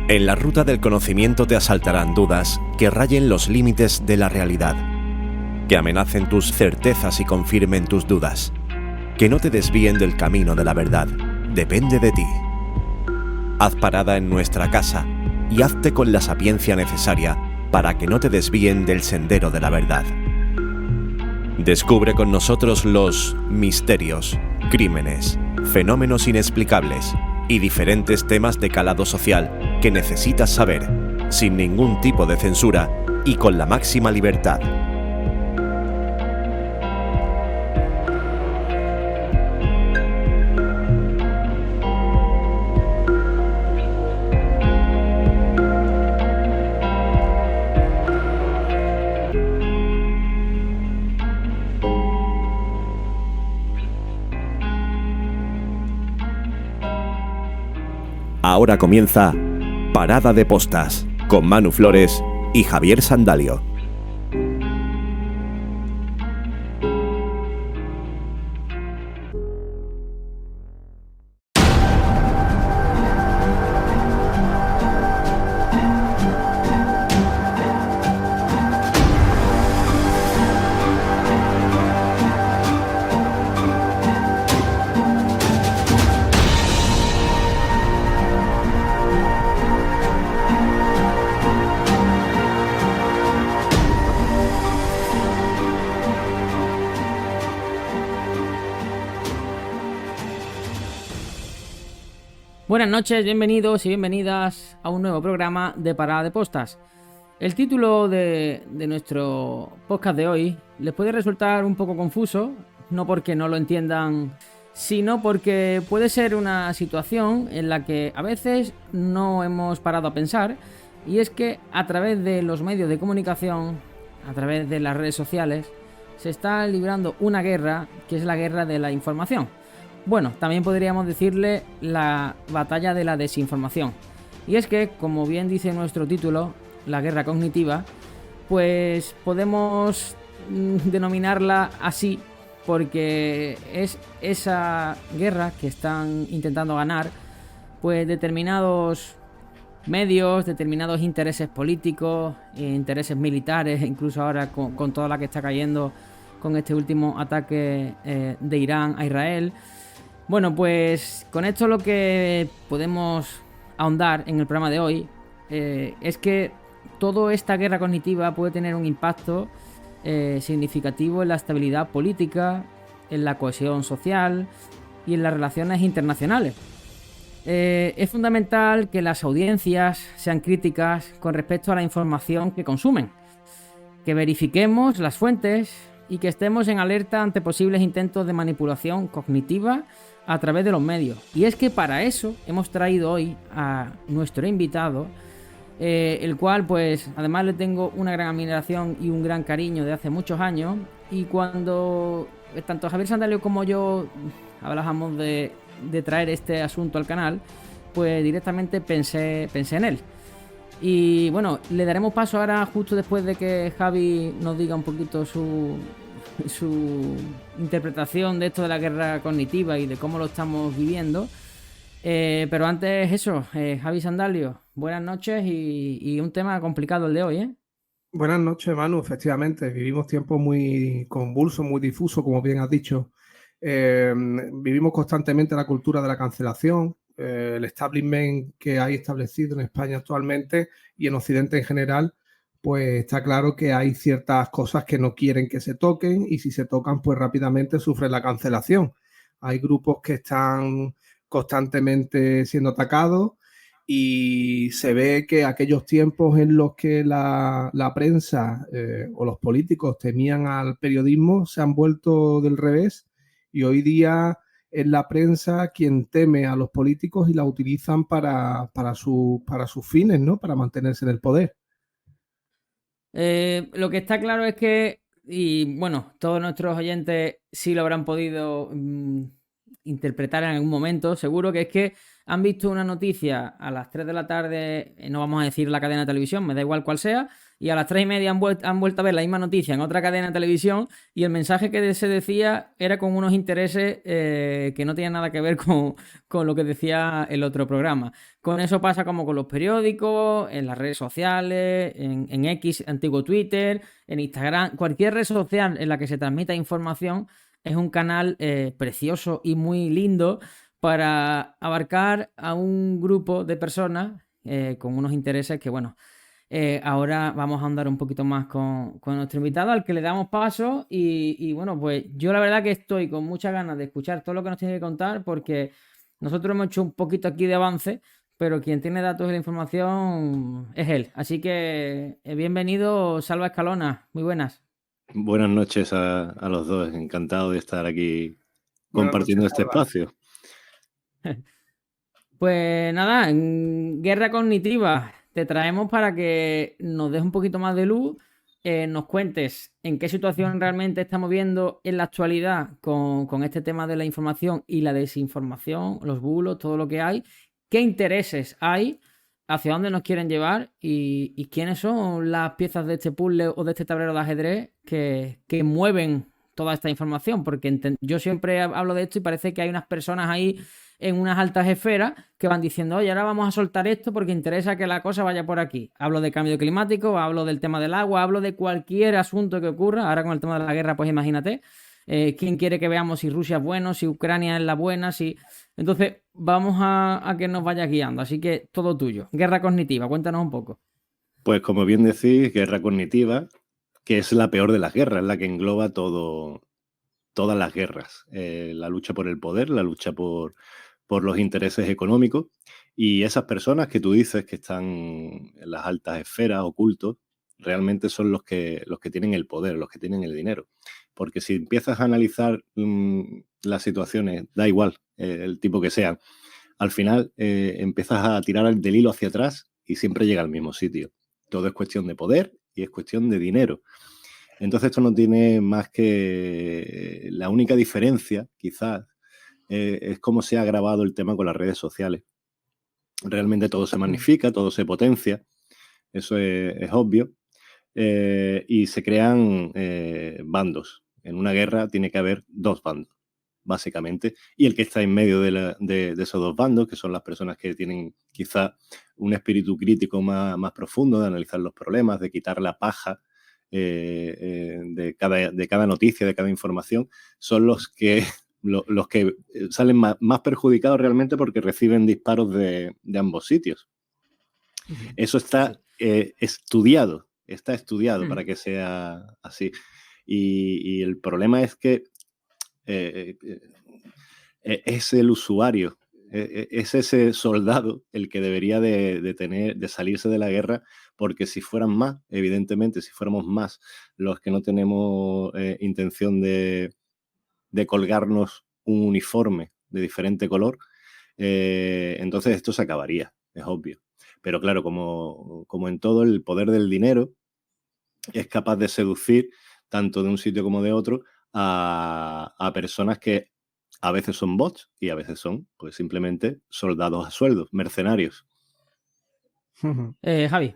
En la ruta del conocimiento te asaltarán dudas que rayen los límites de la realidad, que amenacen tus certezas y confirmen tus dudas, que no te desvíen del camino de la verdad. Depende de ti. Haz parada en nuestra casa y hazte con la sapiencia necesaria para que no te desvíen del sendero de la verdad. Descubre con nosotros los misterios, crímenes, fenómenos inexplicables y diferentes temas de calado social que necesitas saber, sin ningún tipo de censura y con la máxima libertad. Ahora comienza Parada de Postas con Manu Flores y Javier Sandalio. Buenas noches, bienvenidos y bienvenidas a un nuevo programa de Parada de Postas. El título de nuestro podcast de hoy les puede resultar un poco confuso, no porque no lo entiendan, sino porque puede ser una situación en la que a veces no hemos parado a pensar, y es que a través de los medios de comunicación, a través de las redes sociales, se está librando una guerra que es la guerra de la información. Bueno, también podríamos decirle la batalla de la desinformación. Y es que, como bien dice nuestro título, la guerra cognitiva, pues podemos denominarla así porque es esa guerra que están intentando ganar pues determinados medios, determinados intereses políticos, intereses militares, incluso ahora con toda la que está cayendo con este último ataque de Irán a Israel. Bueno, pues con esto lo que podemos ahondar en el programa de hoy es que toda esta guerra cognitiva puede tener un impacto significativo en la estabilidad política, en la cohesión social y en las relaciones internacionales. Es fundamental que las audiencias sean críticas con respecto a la información que consumen, que verifiquemos las fuentes y que estemos en alerta ante posibles intentos de manipulación cognitiva a través de los medios. Y es que para eso hemos traído hoy a nuestro invitado, el cual pues además le tengo una gran admiración y un gran cariño de hace muchos años, y cuando tanto Javier Sandalio como yo hablábamos de traer este asunto al canal, pues directamente pensé en él. Y bueno, le daremos paso ahora justo después de que Javi nos diga un poquito su interpretación de esto de la guerra cognitiva y de cómo lo estamos viviendo. Pero antes eso, Javi Sandalio, buenas noches y un tema complicado el de hoy, ¿eh? Buenas noches, Manu. Efectivamente, vivimos tiempos muy convulsos, muy difusos, como bien has dicho. Vivimos constantemente la cultura de la cancelación, el establishment que hay establecido en España actualmente y en Occidente en general, pues está claro que hay ciertas cosas que no quieren que se toquen, y si se tocan, pues rápidamente sufren la cancelación. Hay grupos que están constantemente siendo atacados, y se ve que aquellos tiempos en los que la prensa o los políticos temían al periodismo se han vuelto del revés, y hoy día es la prensa quien teme a los políticos y la utilizan para sus fines, ¿no? Para mantenerse en el poder. Lo que está claro es que, y bueno, todos nuestros oyentes sí lo habrán podido interpretar en algún momento, seguro que es que han visto una noticia a las 3 de la tarde, no vamos a decir la cadena de televisión, me da igual cuál sea, y a las 3:30 han vuelto a ver la misma noticia en otra cadena de televisión y el mensaje que se decía era con unos intereses que no tenían nada que ver con lo que decía el otro programa. Con eso pasa como con los periódicos, en las redes sociales, en X, antiguo Twitter, en Instagram, cualquier red social en la que se transmita información es un canal precioso y muy lindo para abarcar a un grupo de personas con unos intereses que, bueno, ahora vamos a andar un poquito más con nuestro invitado, al que le damos paso. Y bueno, pues yo la verdad que estoy con muchas ganas de escuchar todo lo que nos tiene que contar, porque nosotros hemos hecho un poquito aquí de avance, pero quien tiene datos y la información es él. Así que bienvenido, Salva Escalona. Muy buenas. Buenas noches a los dos. Encantado de estar aquí Buenas compartiendo noches, este Salva. espacio. Pues nada, en Guerra Cognitiva te traemos para que nos des un poquito más de luz, nos cuentes en qué situación realmente estamos viendo en la actualidad con este tema de la información y la desinformación, los bulos, todo lo que hay, qué intereses hay, hacia dónde nos quieren llevar y quiénes son las piezas de este puzzle o de este tablero de ajedrez que mueven toda esta información, porque yo siempre hablo de esto y parece que hay unas personas ahí en unas altas esferas que van diciendo, oye, ahora vamos a soltar esto porque interesa que la cosa vaya por aquí. Hablo de cambio climático, hablo del tema del agua, hablo de cualquier asunto que ocurra. Ahora con el tema de la guerra, pues imagínate, quién quiere que veamos si Rusia es bueno, si Ucrania es la buena, si... Entonces, vamos a que nos vaya guiando. Así que todo tuyo. Guerra cognitiva, cuéntanos un poco. Pues como bien decís, guerra cognitiva, que es la peor de las guerras, la que engloba todas las guerras. La lucha por el poder, la lucha por los intereses económicos, y esas personas que tú dices que están en las altas esferas, ocultos, realmente son los que tienen el poder, los que tienen el dinero. Porque si empiezas a analizar las situaciones, da igual el tipo que sean, al final empiezas a tirar del hilo hacia atrás y siempre llega al mismo sitio. Todo es cuestión de poder y es cuestión de dinero. Entonces esto no tiene más que la única diferencia, quizás, es cómo se ha agravado el tema con las redes sociales. Realmente todo se magnifica, todo se potencia, eso es obvio, y se crean bandos. En una guerra tiene que haber dos bandos, básicamente, y el que está en medio de esos dos bandos, que son las personas que tienen quizá un espíritu crítico más profundo, de analizar los problemas, de quitar la paja de cada noticia, de cada información, son los que salen más perjudicados realmente porque reciben disparos de ambos sitios. Eso está estudiado para que sea así. Y el problema es que es el usuario, es ese soldado el que debería de salirse de la guerra, porque si fueran más, evidentemente, si fuéramos más los que no tenemos intención de colgarnos un uniforme de diferente color, entonces esto se acabaría, es obvio. Pero claro, como en todo, el poder del dinero es capaz de seducir tanto de un sitio como de otro a personas que a veces son bots y a veces son pues simplemente soldados a sueldo, mercenarios. Javi.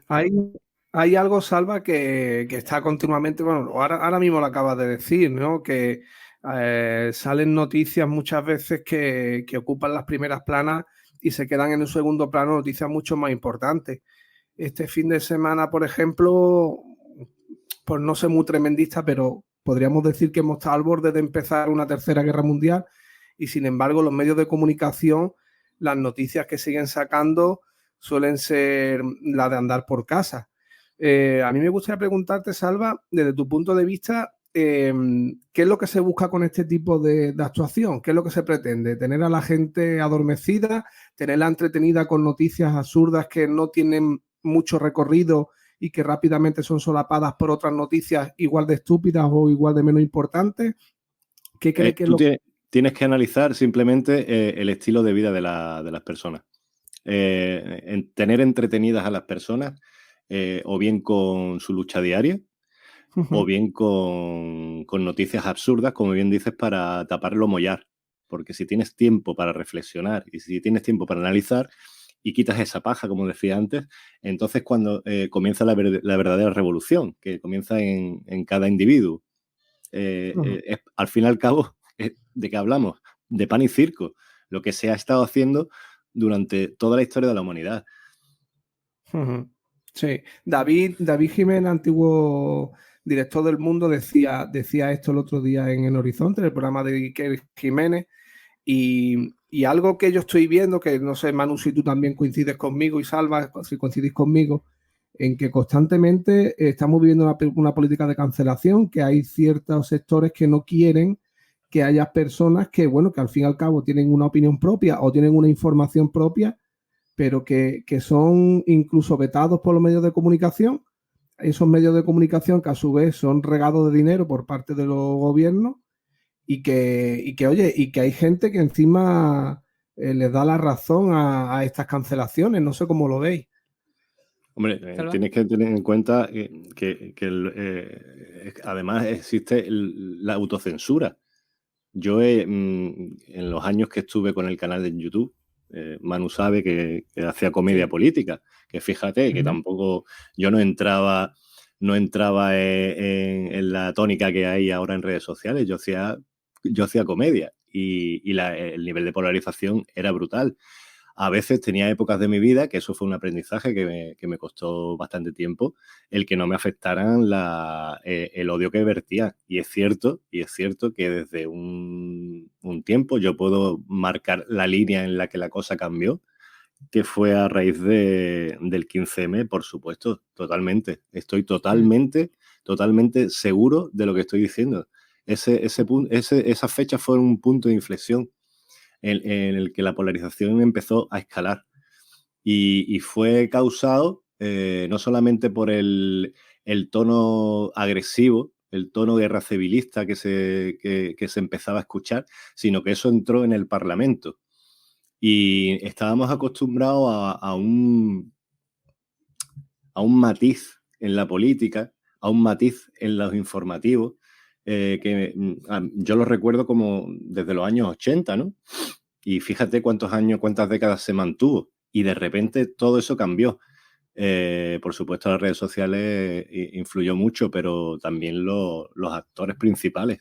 Hay algo, Salva, que está continuamente, bueno, ahora mismo lo acabas de decir, ¿no? Que salen noticias muchas veces que ocupan las primeras planas y se quedan en un segundo plano noticias mucho más importantes. Este fin de semana, por ejemplo, pues no sé, muy tremendista, pero podríamos decir que hemos estado al borde de empezar una tercera guerra mundial y sin embargo los medios de comunicación, las noticias que siguen sacando suelen ser las de andar por casa. A mí me gustaría preguntarte, Salva, desde tu punto de vista, ¿qué es lo que se busca con este tipo de actuación? ¿Qué es lo que se pretende? ¿Tener a la gente adormecida? ¿Tenerla entretenida con noticias absurdas que no tienen mucho recorrido y que rápidamente son solapadas por otras noticias igual de estúpidas o igual de menos importantes? ¿Qué crees que es lo que... Tienes que analizar simplemente el estilo de vida de las personas. Tener entretenidas a las personas o bien con su lucha diaria o bien con noticias absurdas, como bien dices, para tapar lo mollar. porque si tienes tiempo para reflexionar y si tienes tiempo para analizar y quitas esa paja, como decía antes, entonces cuando comienza la verdadera revolución, que comienza en cada individuo. Al fin y al cabo, ¿de qué hablamos? De pan y circo, lo que se ha estado haciendo durante toda la historia de la humanidad. Sí, David Jiménez, antiguo director del Mundo, decía esto el otro día en El Horizonte, en el programa de Iker Jiménez, y algo que yo estoy viendo, que no sé, Manu, si tú también coincides conmigo, y Salva, si coincidís conmigo, en que constantemente estamos viviendo una política de cancelación, que hay ciertos sectores que no quieren que haya personas que, bueno, que al fin y al cabo tienen una opinión propia o tienen una información propia, pero que son incluso vetados por los medios de comunicación, esos medios de comunicación que a su vez son regados de dinero por parte de los gobiernos y que oye, y que hay gente que encima les da la razón a estas cancelaciones, no sé cómo lo veis. Hombre, tienes que tener en cuenta que además existe la autocensura. Yo en los años que estuve con el canal de YouTube, Manu sabe que hacía comedia política, que fíjate que tampoco yo no entraba en la tónica que hay ahora en redes sociales, yo hacía comedia y el nivel de polarización era brutal. A veces tenía épocas de mi vida, que eso fue un aprendizaje que me costó bastante tiempo, el que no me afectaran el odio que vertía. Y es cierto que desde un tiempo yo puedo marcar la línea en la que la cosa cambió, que fue a raíz del 15M, por supuesto, totalmente. Estoy totalmente seguro de lo que estoy diciendo. Esa fecha fue un punto de inflexión en el que la polarización empezó a escalar y fue causado no solamente por el tono agresivo, el tono guerra civilista que se empezaba a escuchar, sino que eso entró en el Parlamento y estábamos acostumbrados a un matiz en la política, a un matiz en los informativos, que yo lo recuerdo como desde los años 80, ¿no? Y fíjate cuántas décadas se mantuvo. Y de repente todo eso cambió. Por supuesto, las redes sociales influyó mucho, pero también los actores principales.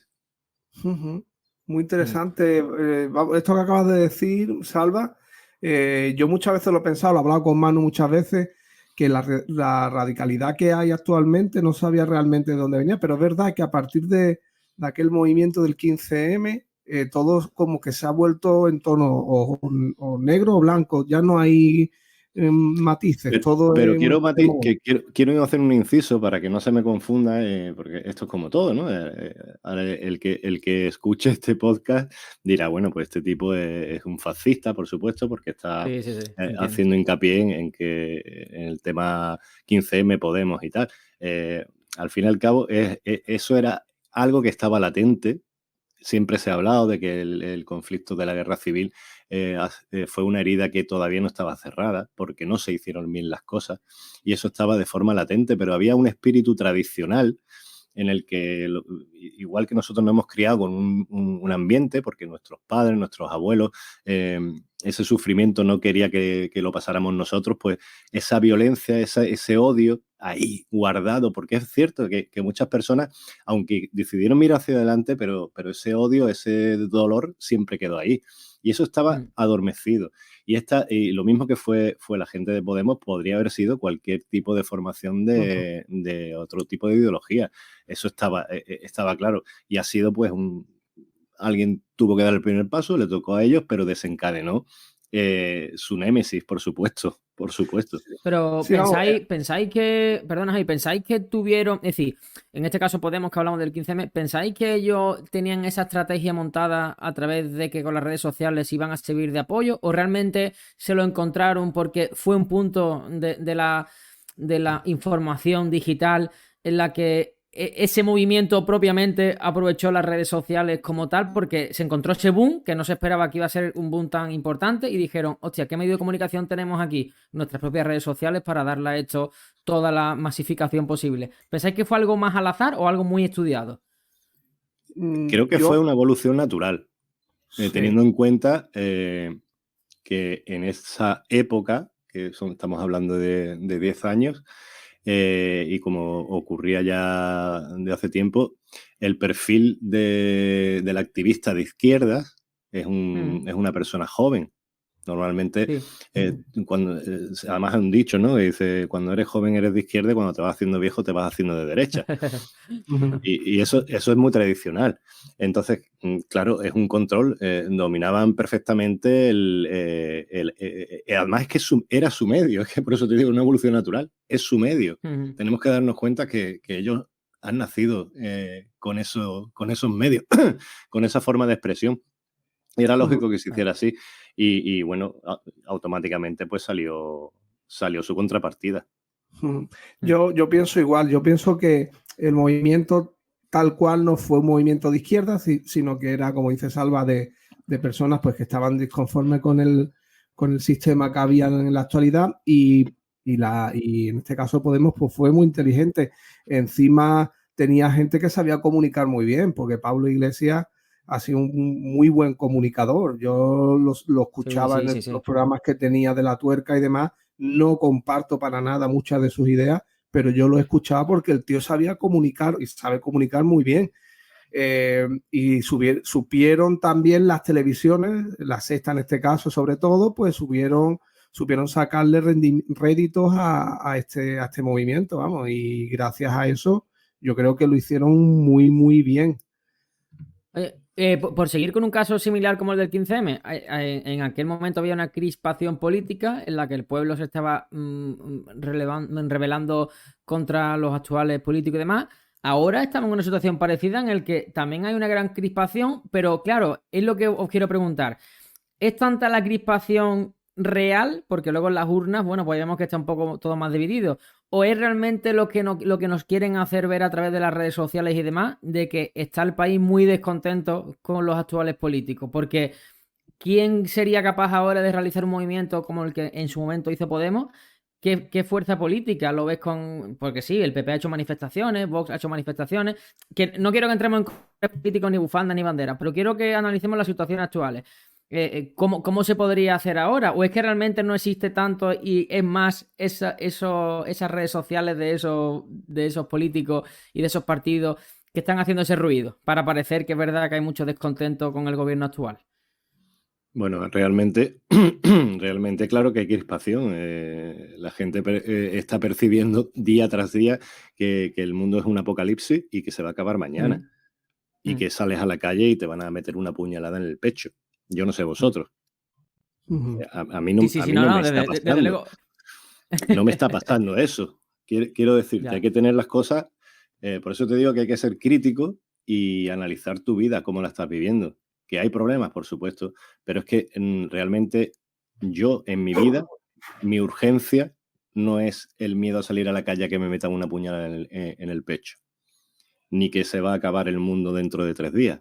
Muy interesante. Esto que acabas de decir, Salva, yo muchas veces lo he pensado, lo he hablado con Manu muchas veces, que la radicalidad que hay actualmente no sabía realmente de dónde venía, pero es verdad que a partir de aquel movimiento del 15M, todo como que se ha vuelto en tono o negro o blanco, ya no hay matices. Pero quiero hacer un inciso para que no se me confunda, porque esto es como todo, ¿no? Ahora el que escuche este podcast dirá, bueno, pues este tipo es un fascista, por supuesto, porque está haciendo hincapié en el tema 15M, Podemos y tal. Al fin y al cabo, eso era algo que estaba latente. Siempre se ha hablado de que el conflicto de la guerra civil fue una herida que todavía no estaba cerrada porque no se hicieron bien las cosas y eso estaba de forma latente, pero había un espíritu tradicional en el que, igual que nosotros nos hemos criado con un ambiente, porque nuestros padres, nuestros abuelos, ese sufrimiento no quería que lo pasáramos nosotros, pues esa violencia, ese odio ahí guardado, porque es cierto que muchas personas, aunque decidieron mirar hacia adelante, pero ese odio, ese dolor siempre quedó ahí. Y eso estaba adormecido. Y lo mismo que fue la gente de Podemos, podría haber sido cualquier tipo de formación de otro tipo de ideología. Eso estaba claro. Y ha sido, pues, alguien tuvo que dar el primer paso, le tocó a ellos, pero desencadenó su némesis, por supuesto. Pero pensáis que tuvieron, es decir, en este caso Podemos, que hablamos del 15M, ¿pensáis que ellos tenían esa estrategia montada a través de que con las redes sociales iban a servir de apoyo, o realmente se lo encontraron porque fue un punto de la información digital en la que ese movimiento propiamente aprovechó las redes sociales como tal, porque se encontró ese boom que no se esperaba que iba a ser un boom tan importante y dijeron, hostia, ¿qué medio de comunicación tenemos aquí? Nuestras propias redes sociales para darle a esto toda la masificación posible. ¿Pensáis que fue algo más al azar o algo muy estudiado? Creo que fue una evolución natural. teniendo en cuenta que en esa época, estamos hablando de 10 años, y como ocurría ya de hace tiempo, el perfil del activista de izquierdas es una persona joven. Normalmente, además hay un dicho, ¿no? Que dice, cuando eres joven eres de izquierda y cuando te vas haciendo viejo te vas haciendo de derecha. y eso es muy tradicional. Entonces, claro, es un control. Dominaban perfectamente además es que era su medio, es que por eso te digo, una evolución natural, es su medio. Tenemos que darnos cuenta que ellos han nacido con esos medios, con esa forma de expresión. Y era lógico que se hiciera así. Y bueno, automáticamente pues salió su contrapartida. Yo pienso igual, yo pienso que el movimiento tal cual no fue un movimiento de izquierda, sino que era, como dice Salva, de personas pues que estaban disconformes con el sistema que había en la actualidad y en este caso Podemos pues fue muy inteligente. Encima tenía gente que sabía comunicar muy bien, porque Pablo Iglesias ha sido un muy buen comunicador. Yo lo escuchaba en los programas que tenía de La Tuerca y demás. No comparto para nada muchas de sus ideas, pero yo lo escuchaba porque el tío sabía comunicar y sabe comunicar muy bien. Y supieron también las televisiones, La Sexta en este caso sobre todo, pues supieron sacarle réditos a este movimiento, vamos, y gracias a eso yo creo que lo hicieron muy, muy bien. Por seguir con un caso similar como el del 15M, en aquel momento había una crispación política en la que el pueblo se estaba rebelando contra los actuales políticos y demás. Ahora estamos en una situación parecida en la que también hay una gran crispación, pero claro, es lo que os quiero preguntar. ¿Es tanta la crispación real? Porque luego en las urnas, bueno, pues vemos que está un poco todo más dividido. ¿O es realmente lo que nos quieren hacer ver a través de las redes sociales y demás, de que está el país muy descontento con los actuales políticos? Porque ¿quién sería capaz ahora de realizar un movimiento como el que en su momento hizo Podemos? ¿Qué fuerza política lo ves con...? Porque sí, el PP ha hecho manifestaciones, Vox ha hecho manifestaciones, que no quiero que entremos en políticos ni bufandas ni banderas, pero quiero que analicemos las situaciones actuales. ¿Cómo se podría hacer ahora? ¿O es que realmente no existe tanto y es más esas redes sociales de esos políticos y de esos partidos que están haciendo ese ruido para parecer que es verdad que hay mucho descontento con el gobierno actual? Bueno, realmente claro que hay crispación. La gente está percibiendo día tras día que el mundo es un apocalipsis y que se va a acabar mañana. Y que sales a la calle y te van a meter una puñalada en el pecho. Yo no sé vosotros. A mí no, me está pasando. No me está pasando eso. Quiero decirte, hay que tener las cosas. Por eso te digo que hay que ser crítico y analizar tu vida, cómo la estás viviendo. Que hay problemas, por supuesto, pero es que realmente yo en mi vida, mi urgencia no es el miedo a salir a la calle a que me metan una puñalada en el pecho, ni que se va a acabar el mundo dentro de 3 días.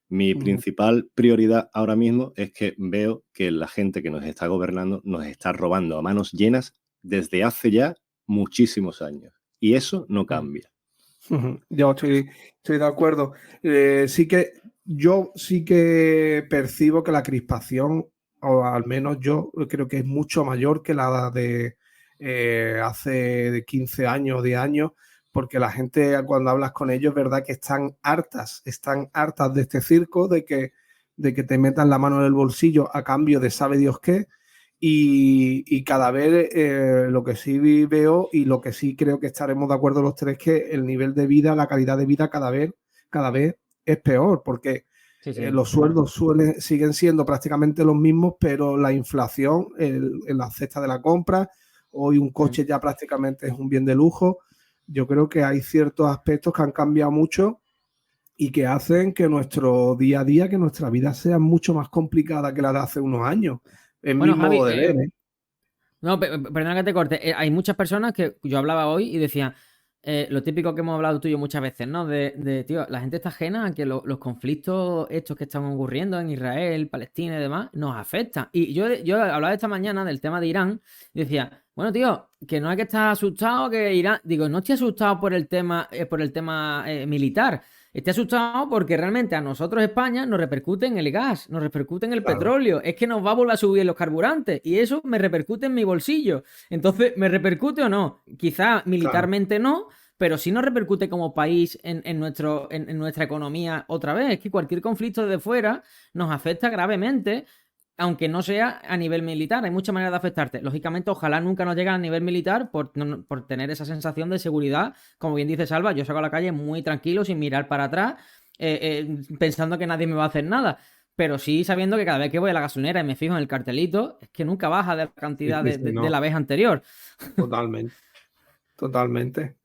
Mi principal prioridad ahora mismo es que veo que la gente que nos está gobernando nos está robando a manos llenas desde hace ya muchísimos años. Y eso no cambia. Yo estoy de acuerdo. Yo sí que percibo que la crispación, o al menos yo creo que es mucho mayor que la de hace 15 años, 10 años, porque la gente cuando hablas con ellos, es verdad que están hartas de este circo, de que te metan la mano en el bolsillo a cambio de sabe Dios qué. Y cada vez lo que sí veo y lo que sí creo que estaremos de acuerdo los tres, que el nivel de vida, la calidad de vida cada vez es peor, porque los sueldos siguen siendo prácticamente los mismos, pero la inflación en la cesta de la compra, hoy un coche ya prácticamente es un bien de lujo. Yo creo que hay ciertos aspectos que han cambiado mucho y que hacen que nuestro día a día, que nuestra vida sea mucho más complicada que la de hace unos años. Bueno, Javi, no, perdona que te corte. Hay muchas personas que yo hablaba hoy y decían lo típico que hemos hablado tú y yo muchas veces, ¿no? Tío, la gente está ajena a que los conflictos estos que están ocurriendo en Israel, Palestina y demás nos afectan. Y yo hablaba esta mañana del tema de Irán y decía, bueno, tío, que no hay que estar asustado, que Irán... Digo, no estoy asustado por el tema militar. Estoy asustado porque realmente a nosotros, España, nos repercute en el gas, nos repercute en el petróleo. Es que nos va a volver a subir los carburantes y eso me repercute en mi bolsillo. Entonces, ¿me repercute o no? Quizá militarmente no, pero sí nos repercute como país en nuestra economía otra vez. Es que cualquier conflicto de fuera nos afecta gravemente, aunque no sea a nivel militar. Hay muchas maneras de afectarte. Lógicamente, ojalá nunca nos llegue a nivel militar por tener esa sensación de seguridad. Como bien dice Salva, yo salgo a la calle muy tranquilo, sin mirar para atrás, pensando que nadie me va a hacer nada. Pero sí sabiendo que cada vez que voy a la gasolinera y me fijo en el cartelito, es que nunca baja de la cantidad de la vez anterior. Totalmente, totalmente.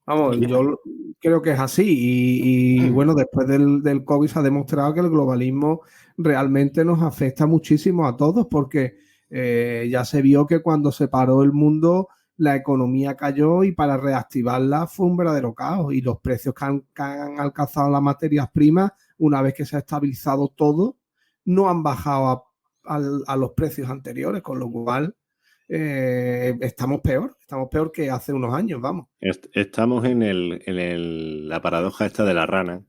Vamos, yo creo que es así y bueno, después del COVID se ha demostrado que el globalismo realmente nos afecta muchísimo a todos porque ya se vio que cuando se paró el mundo la economía cayó y para reactivarla fue un verdadero caos y los precios que han alcanzado las materias primas una vez que se ha estabilizado todo no han bajado a los precios anteriores, con lo cual estamos peor que hace unos años, vamos. Estamos en la paradoja esta de la rana,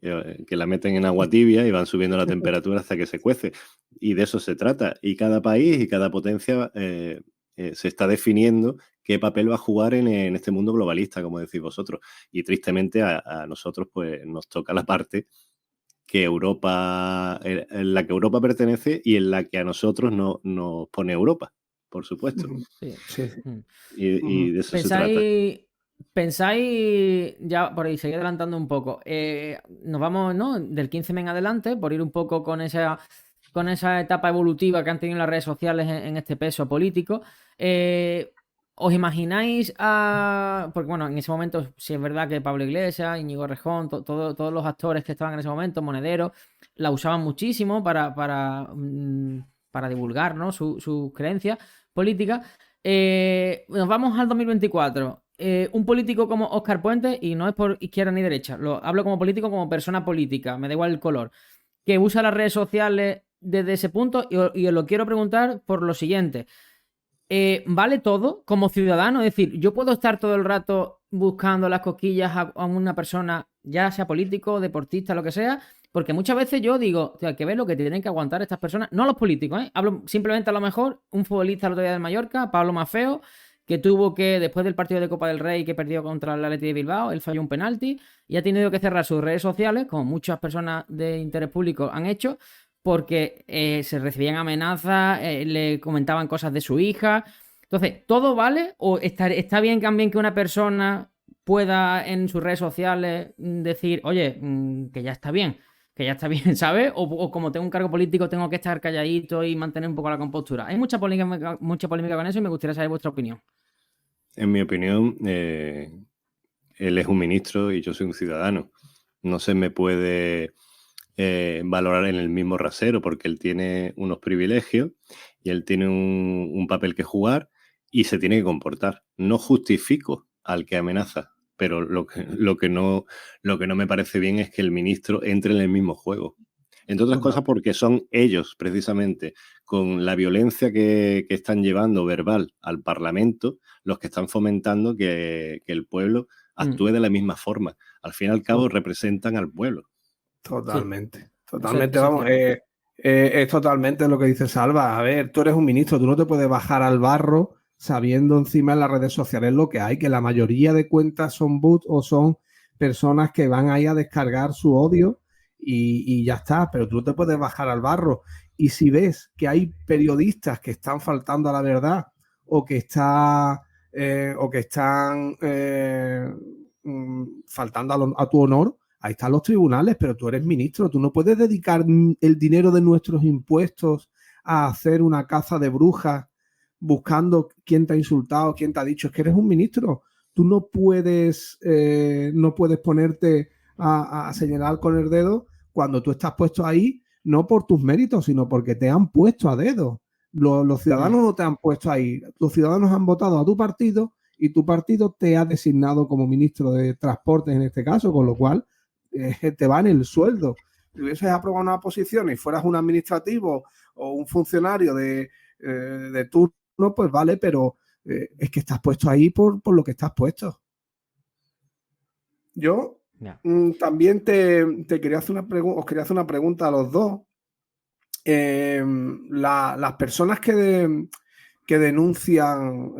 que la meten en agua tibia y van subiendo la temperatura hasta que se cuece. Y de eso se trata. Y cada país y cada potencia se está definiendo qué papel va a jugar en este mundo globalista, como decís vosotros. Y tristemente a nosotros pues nos toca la parte que Europa, en la que Europa pertenece y en la que a nosotros nos pone Europa, por supuesto. Sí. Y de eso se trata. Pensáis, ya por ahí, seguir adelantando un poco. Nos vamos, ¿no?, del 15M en adelante, por ir un poco con esa etapa evolutiva que han tenido las redes sociales en este peso político. ¿Os imagináis porque bueno, en ese momento sí es verdad que Pablo Iglesias, Íñigo Errejón, todos los actores que estaban en ese momento, Monedero, la usaban muchísimo para divulgar, ¿no?, sus creencias políticas? Nos vamos al 2024. Un político como Óscar Puente, y no es por izquierda ni derecha, hablo como político, como persona política, me da igual el color, que usa las redes sociales desde ese punto, y os lo quiero preguntar por lo siguiente. ¿Vale todo como ciudadano? Es decir, yo puedo estar todo el rato buscando las cosquillas a una persona, ya sea político, deportista, lo que sea, porque muchas veces yo digo, hay que ver lo que tienen que aguantar estas personas, no los políticos, hablo simplemente, a lo mejor un futbolista el otro día del Mallorca, Pablo Maffeo, que tuvo que, después del partido de Copa del Rey que perdió contra el Athletic de Bilbao, él falló un penalti y ha tenido que cerrar sus redes sociales, como muchas personas de interés público han hecho, porque se recibían amenazas, le comentaban cosas de su hija. Entonces, ¿todo vale? ¿O está bien también que una persona pueda en sus redes sociales decir, oye, que ya está bien, ¿sabes? O como tengo un cargo político tengo que estar calladito y mantener un poco la compostura? Hay mucha polémica con eso y me gustaría saber vuestra opinión. En mi opinión, él es un ministro y yo soy un ciudadano. No se me puede valorar en el mismo rasero porque él tiene unos privilegios y él tiene un papel que jugar y se tiene que comportar. No justifico al que amenaza, pero lo que no me parece bien es que el ministro entre en el mismo juego. Entre otras cosas porque son ellos, precisamente, con la violencia que están llevando verbal al Parlamento, los que están fomentando que el pueblo actúe de la misma forma. Al fin y al cabo representan al pueblo. Totalmente, sí. totalmente, vamos, es totalmente lo que dice Salva. A ver, tú eres un ministro, tú no te puedes bajar al barro sabiendo encima en las redes sociales lo que hay, que la mayoría de cuentas son bots o son personas que van ahí a descargar su odio y ya está, pero tú no te puedes bajar al barro. Y si ves que hay periodistas que están faltando a la verdad o que están faltando a tu honor, ahí están los tribunales, pero tú eres ministro, tú no puedes dedicar el dinero de nuestros impuestos a hacer una caza de brujas buscando quién te ha insultado, quién te ha dicho. Es que eres un ministro, tú no puedes ponerte a señalar con el dedo cuando tú estás puesto ahí, no por tus méritos, sino porque te han puesto a dedo. Los ciudadanos no te han puesto ahí, los ciudadanos han votado a tu partido y tu partido te ha designado como ministro de Transportes en este caso, con lo cual te va en el sueldo. Si hubieses aprobado una posición y fueras un administrativo o un funcionario de turno, pues vale, pero es que estás puesto ahí por lo que estás puesto. Yo Ya. También te quería hacer os quería hacer una pregunta a los dos. Las personas que denuncian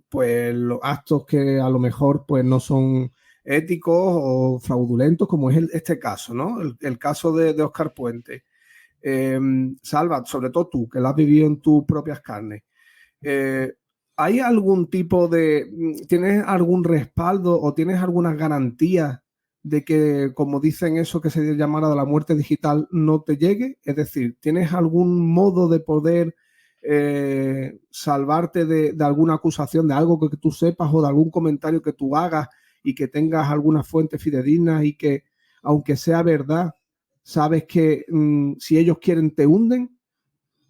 pues los actos que a lo mejor pues no son éticos o fraudulentos, como es este caso, ¿no? El caso de Óscar Puente. Salva, sobre todo tú, que lo has vivido en tus propias carnes. ¿Hay algún tipo tienes algún respaldo o tienes algunas garantías de que, como dicen eso que se llamara de la muerte digital, no te llegue? Es decir, ¿tienes algún modo de poder salvarte de alguna acusación, de algo que tú sepas o de algún comentario que tú hagas y que tengas alguna fuente fidedigna y que, aunque sea verdad, sabes que si ellos quieren te hunden?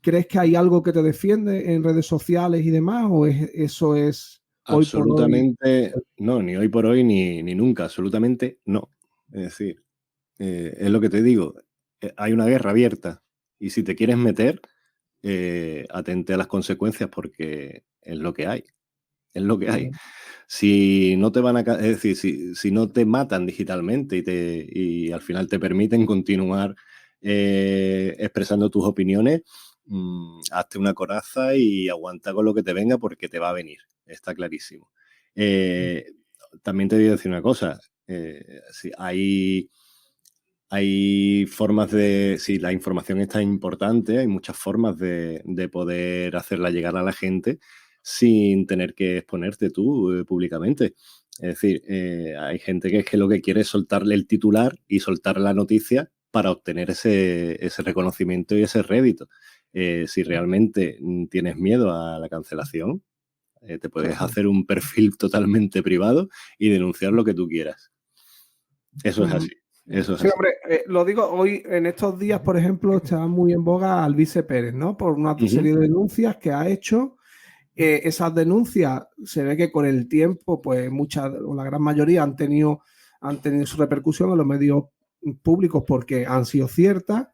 ¿Crees que hay algo que te defiende en redes sociales y demás? ¿O eso es hoy por hoy? Absolutamente no, ni hoy por hoy ni nunca, absolutamente no. Es decir, es lo que te digo, hay una guerra abierta y si te quieres meter, atente a las consecuencias porque es lo que hay, es lo que hay. Si no te van a, es decir, si no te matan digitalmente y al final te permiten continuar expresando tus opiniones, hazte una coraza y aguanta con lo que te venga porque te va a venir, está clarísimo. También te voy a decir una cosa, si hay formas si la información es tan importante, hay muchas formas de poder hacerla llegar a la gente sin tener que exponerte tú públicamente. Es decir, hay gente que es que lo que quiere es soltarle el titular y soltar la noticia para obtener ese reconocimiento y ese rédito. Si realmente tienes miedo a la cancelación, te puedes hacer un perfil totalmente privado y denunciar lo que tú quieras. Eso es así. Eso es Sí, así. hombre, lo digo hoy, en estos días, por ejemplo, está muy en boga Alvise Pérez, ¿no? Por una serie de denuncias que ha hecho. Esas denuncias se ve que con el tiempo, pues muchas o la gran mayoría han tenido su repercusión en los medios públicos porque han sido ciertas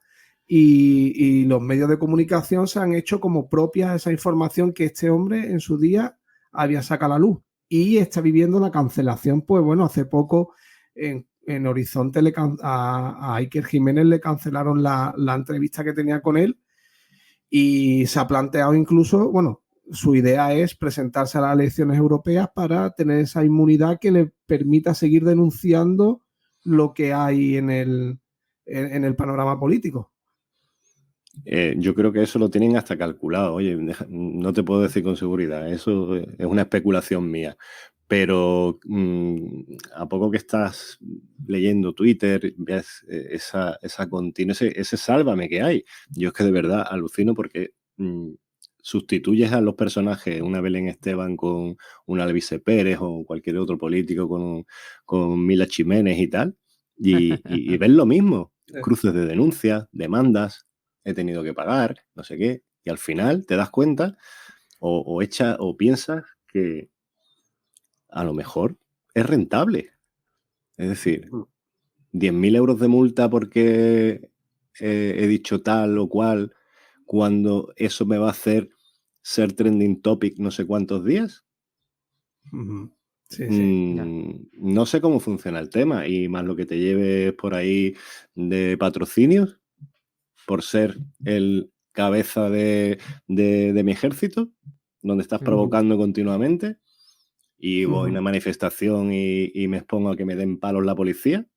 y los medios de comunicación se han hecho como propias esa información que este hombre en su día había sacado a la luz y está viviendo la cancelación. Pues bueno, hace poco en Horizonte a Iker Jiménez le cancelaron la entrevista que tenía con él y se ha planteado incluso, bueno, su idea es presentarse a las elecciones europeas para tener esa inmunidad que le permita seguir denunciando lo que hay en el panorama político. Yo creo que eso lo tienen hasta calculado. Oye, no te puedo decir con seguridad, eso es una especulación mía. Pero a poco que estás leyendo Twitter, ves esa continua, ese sálvame que hay. Yo es que de verdad alucino porque sustituyes a los personajes, una Belén Esteban con una Alvise Pérez o cualquier otro político con Mila Jiménez y tal, y ves lo mismo. Cruces de denuncias, demandas, he tenido que pagar, no sé qué, y al final te das cuenta o piensas que a lo mejor es rentable. Es decir, 10.000 euros de multa porque he dicho tal o cual, cuando eso me va a hacer ser trending topic no sé cuántos días. Sí, sí. No sé cómo funciona el tema y más lo que te lleves por ahí de patrocinios por ser el cabeza de mi ejército, donde estás provocando continuamente y voy a una manifestación y me expongo a que me den palos la policía.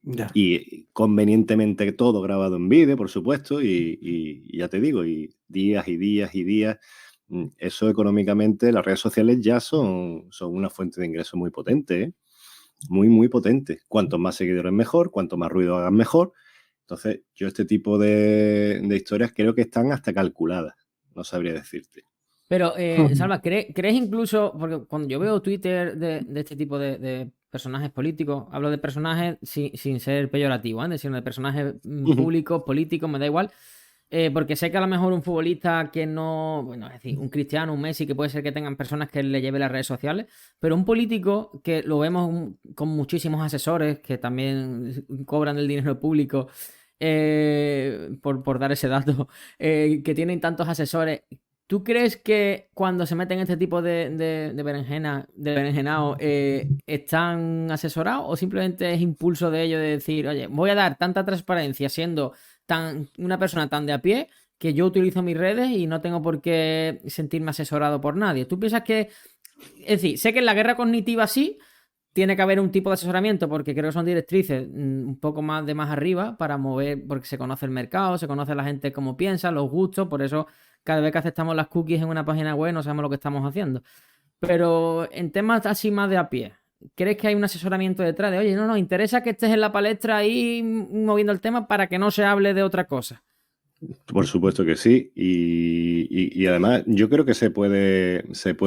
Ya. Y convenientemente todo grabado en vídeo, por supuesto, y ya te digo, y días y días y días. Eso económicamente, las redes sociales ya son una fuente de ingresos muy potente, ¿eh? Muy, muy potente. Cuanto más seguidores mejor, cuanto más ruido hagan mejor. Entonces, yo este tipo de historias creo que están hasta calculadas. No sabría decirte. Pero, Salva, ¿crees incluso, porque cuando yo veo Twitter de este tipo de personajes políticos, hablo de personajes sin ser peyorativo, sino de personajes públicos, políticos, me da igual, porque sé que a lo mejor un futbolista que no, bueno, es decir, un Cristiano, un Messi, que puede ser que tengan personas que le lleven las redes sociales, pero un político que lo vemos con muchísimos asesores que también cobran el dinero público, por dar ese dato, que tienen tantos asesores. ¿Tú crees que cuando se meten este tipo de berenjenao, están asesorados o simplemente es impulso de ellos de decir, oye, voy a dar tanta transparencia siendo una persona tan de a pie que yo utilizo mis redes y no tengo por qué sentirme asesorado por nadie? ¿Tú piensas que, es decir, sé que en la guerra cognitiva sí tiene que haber un tipo de asesoramiento porque creo que son directrices un poco más de más arriba para mover, porque se conoce el mercado, se conoce la gente cómo piensa, los gustos, por eso cada vez que aceptamos las cookies en una página web no sabemos lo que estamos haciendo. Pero en temas así más de a pie, ¿crees que hay un asesoramiento detrás de, oye, no, interesa que estés en la palestra ahí moviendo el tema para que no se hable de otra cosa? Por supuesto que sí. Y además yo creo que se puede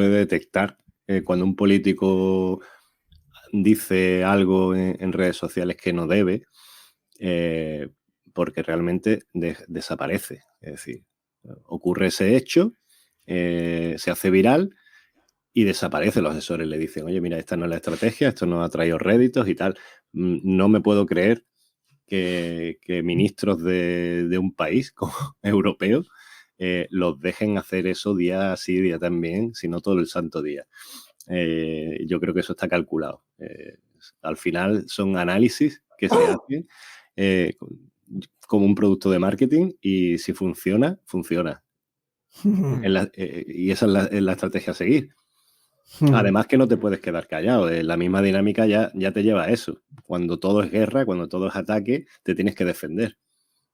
detectar cuando un político dice algo en redes sociales que no debe, porque realmente desaparece. Es decir, ocurre ese hecho, se hace viral y desaparece. Los asesores le dicen, oye, mira, esta no es la estrategia, esto no ha traído réditos y tal. No me puedo creer que ministros de un país como europeo los dejen hacer eso día sí, día también, sino todo el santo día. Yo creo que eso está calculado. Al final son análisis que se hacen como un producto de marketing y si funciona, funciona. Y esa es la estrategia a seguir. Además que no te puedes quedar callado. La misma dinámica ya te lleva a eso. Cuando todo es guerra, cuando todo es ataque, te tienes que defender.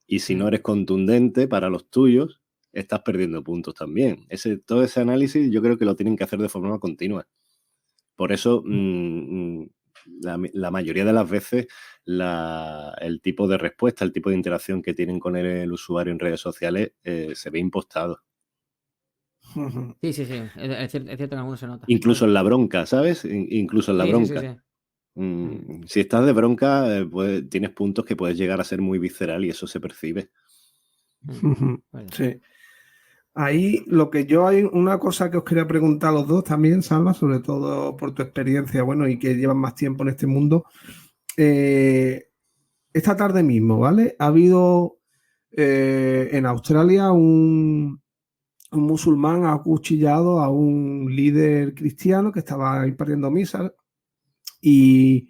Y si no eres contundente para los tuyos, estás perdiendo puntos también. Todo ese análisis yo creo que lo tienen que hacer de forma continua. Por eso, la mayoría de las veces, el tipo de respuesta, el tipo de interacción que tienen con el usuario en redes sociales se ve impostado. Sí, es cierto que en algunos se nota. Incluso en la bronca, ¿sabes? Incluso en la bronca. Sí. Si estás de bronca, tienes puntos que puedes llegar a ser muy visceral y eso se percibe. Sí. Ahí hay una cosa que os quería preguntar a los dos también, Salva, sobre todo por tu experiencia, bueno, y que llevan más tiempo en este mundo. Esta tarde mismo, ¿vale? Ha habido en Australia un musulmán ha acuchillado a un líder cristiano que estaba impartiendo misa y,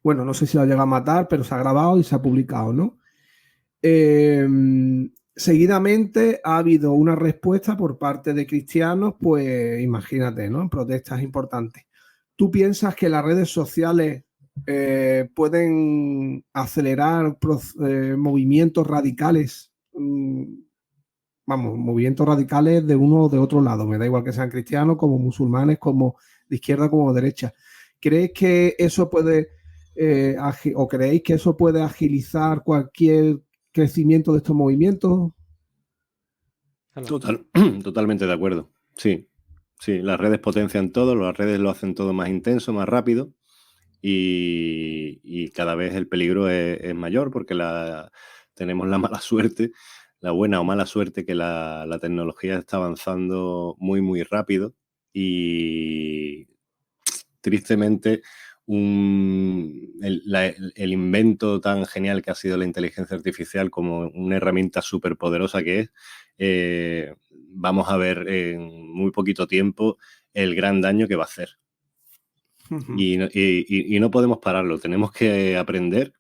bueno, no sé si lo ha llegado a matar, pero se ha grabado y se ha publicado, ¿no? Seguidamente ha habido una respuesta por parte de cristianos, pues imagínate, ¿no? Protestas importantes. ¿Tú piensas que las redes sociales pueden acelerar movimientos radicales? Movimientos radicales de uno o de otro lado. Me da igual que sean cristianos, como musulmanes, como de izquierda, como de derecha. ¿Crees que eso puede, o creéis que eso puede agilizar cualquier crecimiento de estos movimientos? Totalmente de acuerdo. Sí, las redes potencian todo, las redes lo hacen todo más intenso, más rápido y cada vez el peligro es mayor porque tenemos la mala suerte, la buena o mala suerte que la tecnología está avanzando muy, muy rápido y tristemente el invento tan genial que ha sido la inteligencia artificial como una herramienta súper poderosa que es, vamos a ver en muy poquito tiempo el gran daño que va a hacer. Y no podemos pararlo, tenemos que aprender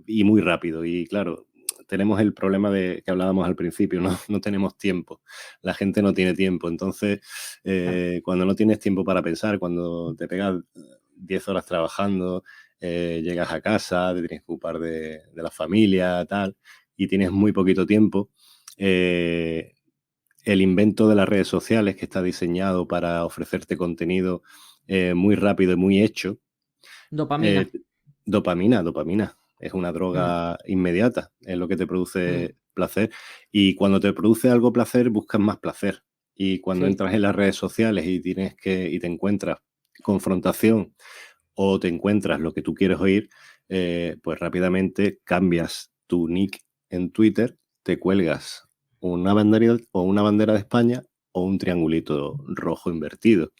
y muy rápido. Y claro, tenemos el problema que hablábamos al principio, no tenemos tiempo, la gente no tiene tiempo, entonces cuando no tienes tiempo para pensar, cuando te pegas 10 horas trabajando, llegas a casa, te tienes que ocupar de la familia, tal, y tienes muy poquito tiempo, el invento de las redes sociales que está diseñado para ofrecerte contenido muy rápido y muy hecho. Dopamina. Dopamina. Es una droga inmediata, es lo que te produce placer. Y cuando te produce algo placer, buscas más placer. Y cuando entras en las redes sociales y te encuentras confrontación o te encuentras lo que tú quieres oír, pues rápidamente cambias tu nick en Twitter, te cuelgas una bandera de España o un triangulito rojo invertido.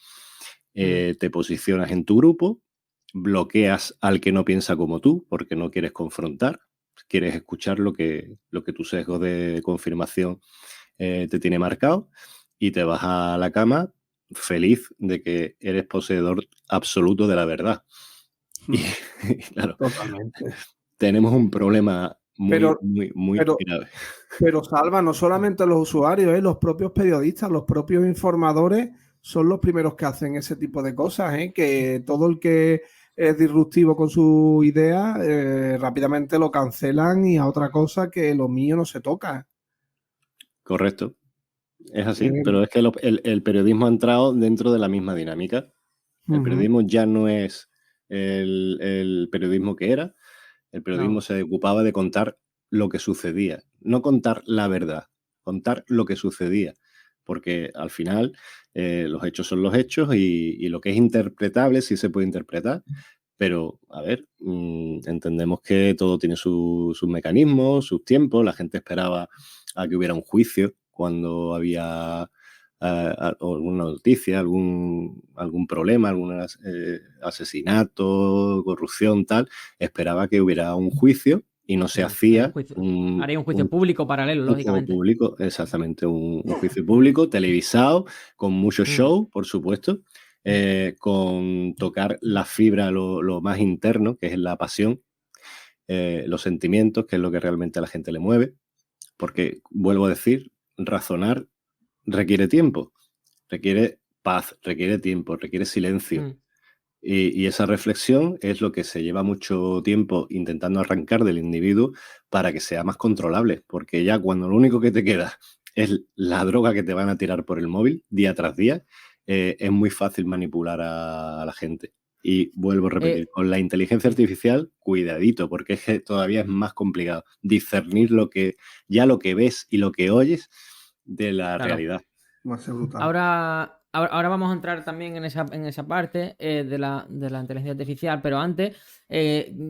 Te posicionas en tu grupo, bloqueas al que no piensa como tú porque no quieres confrontar, quieres escuchar lo que tu sesgo de confirmación te tiene marcado y te vas a la cama feliz de que eres poseedor absoluto de la verdad. Y claro, Totalmente. tenemos un problema Pero, muy pero, grave. pero Salva, no solamente los usuarios, los propios periodistas, los propios informadores son los primeros que hacen ese tipo de cosas, que todo el que es disruptivo con su idea rápidamente lo cancelan y a otra cosa que lo mío no se toca. Correcto. Es así, Eh, pero es que el periodismo ha entrado dentro de la misma dinámica. El periodismo ya no es el periodismo que era. El periodismo No. se ocupaba de contar lo que sucedía, no contar la verdad, contar lo que sucedía, porque al final los hechos son los hechos y lo que es interpretable sí se puede interpretar, pero a ver, entendemos que todo tiene sus mecanismos, sus tiempos. La gente esperaba a que hubiera un juicio cuando había alguna noticia, algún problema, algún asesinato, corrupción, tal. Esperaba que hubiera un juicio y no se hacía Haría un juicio público paralelo, lógicamente. público, exactamente, un juicio público, televisado, con mucho show, por supuesto, con tocar la fibra, lo más interno, que es la pasión, los sentimientos, que es lo que realmente a la gente le mueve, porque, vuelvo a decir, razonar requiere tiempo, requiere paz, requiere tiempo, requiere silencio. Y esa reflexión es lo que se lleva mucho tiempo intentando arrancar del individuo para que sea más controlable, porque ya cuando lo único que te queda es la droga que te van a tirar por el móvil día tras día, es muy fácil manipular a la gente. Y vuelvo a repetir, con la inteligencia artificial, cuidadito, porque es que todavía es más complicado discernir lo que ves y lo que oyes de la realidad. Va a ser brutal. Ahora vamos a entrar también en esa parte de la inteligencia artificial, pero antes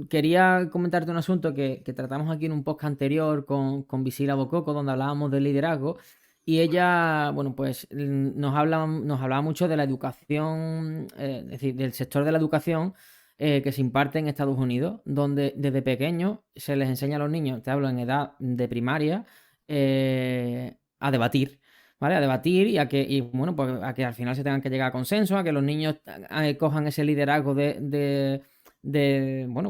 quería comentarte un asunto que tratamos aquí en un podcast anterior con Visila Bococo, donde hablábamos del liderazgo, y ella, bueno, pues nos hablaba mucho de la educación, es decir, del sector de la educación que se imparte en Estados Unidos, donde desde pequeños se les enseña a los niños, te hablo en edad de primaria, a debatir. ¿Vale? A debatir y bueno, pues a que al final se tengan que llegar a consenso, a que los niños cojan ese liderazgo bueno,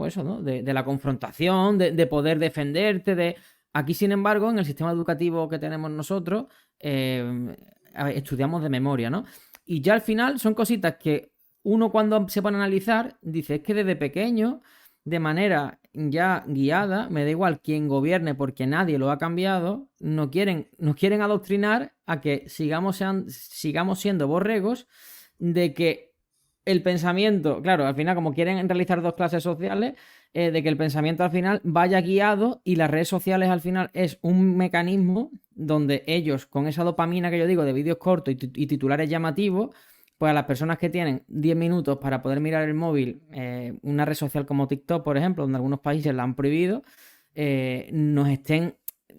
eso, ¿no? De la confrontación, de poder defenderte, Aquí, sin embargo, en el sistema educativo que tenemos nosotros, estudiamos de memoria, ¿no? Y ya al final son cositas que uno cuando se pone a analizar dice, es que desde pequeño, de manera ya guiada, me da igual quién gobierne porque nadie lo ha cambiado, nos quieren adoctrinar a que sigamos siendo borregos de que el pensamiento, claro, al final como quieren realizar dos clases sociales, de que el pensamiento al final vaya guiado y las redes sociales al final es un mecanismo donde ellos, con esa dopamina que yo digo de vídeos cortos y titulares llamativos, pues a las personas que tienen 10 minutos para poder mirar el móvil, una red social como TikTok, por ejemplo, donde algunos países la han prohibido, nos estén,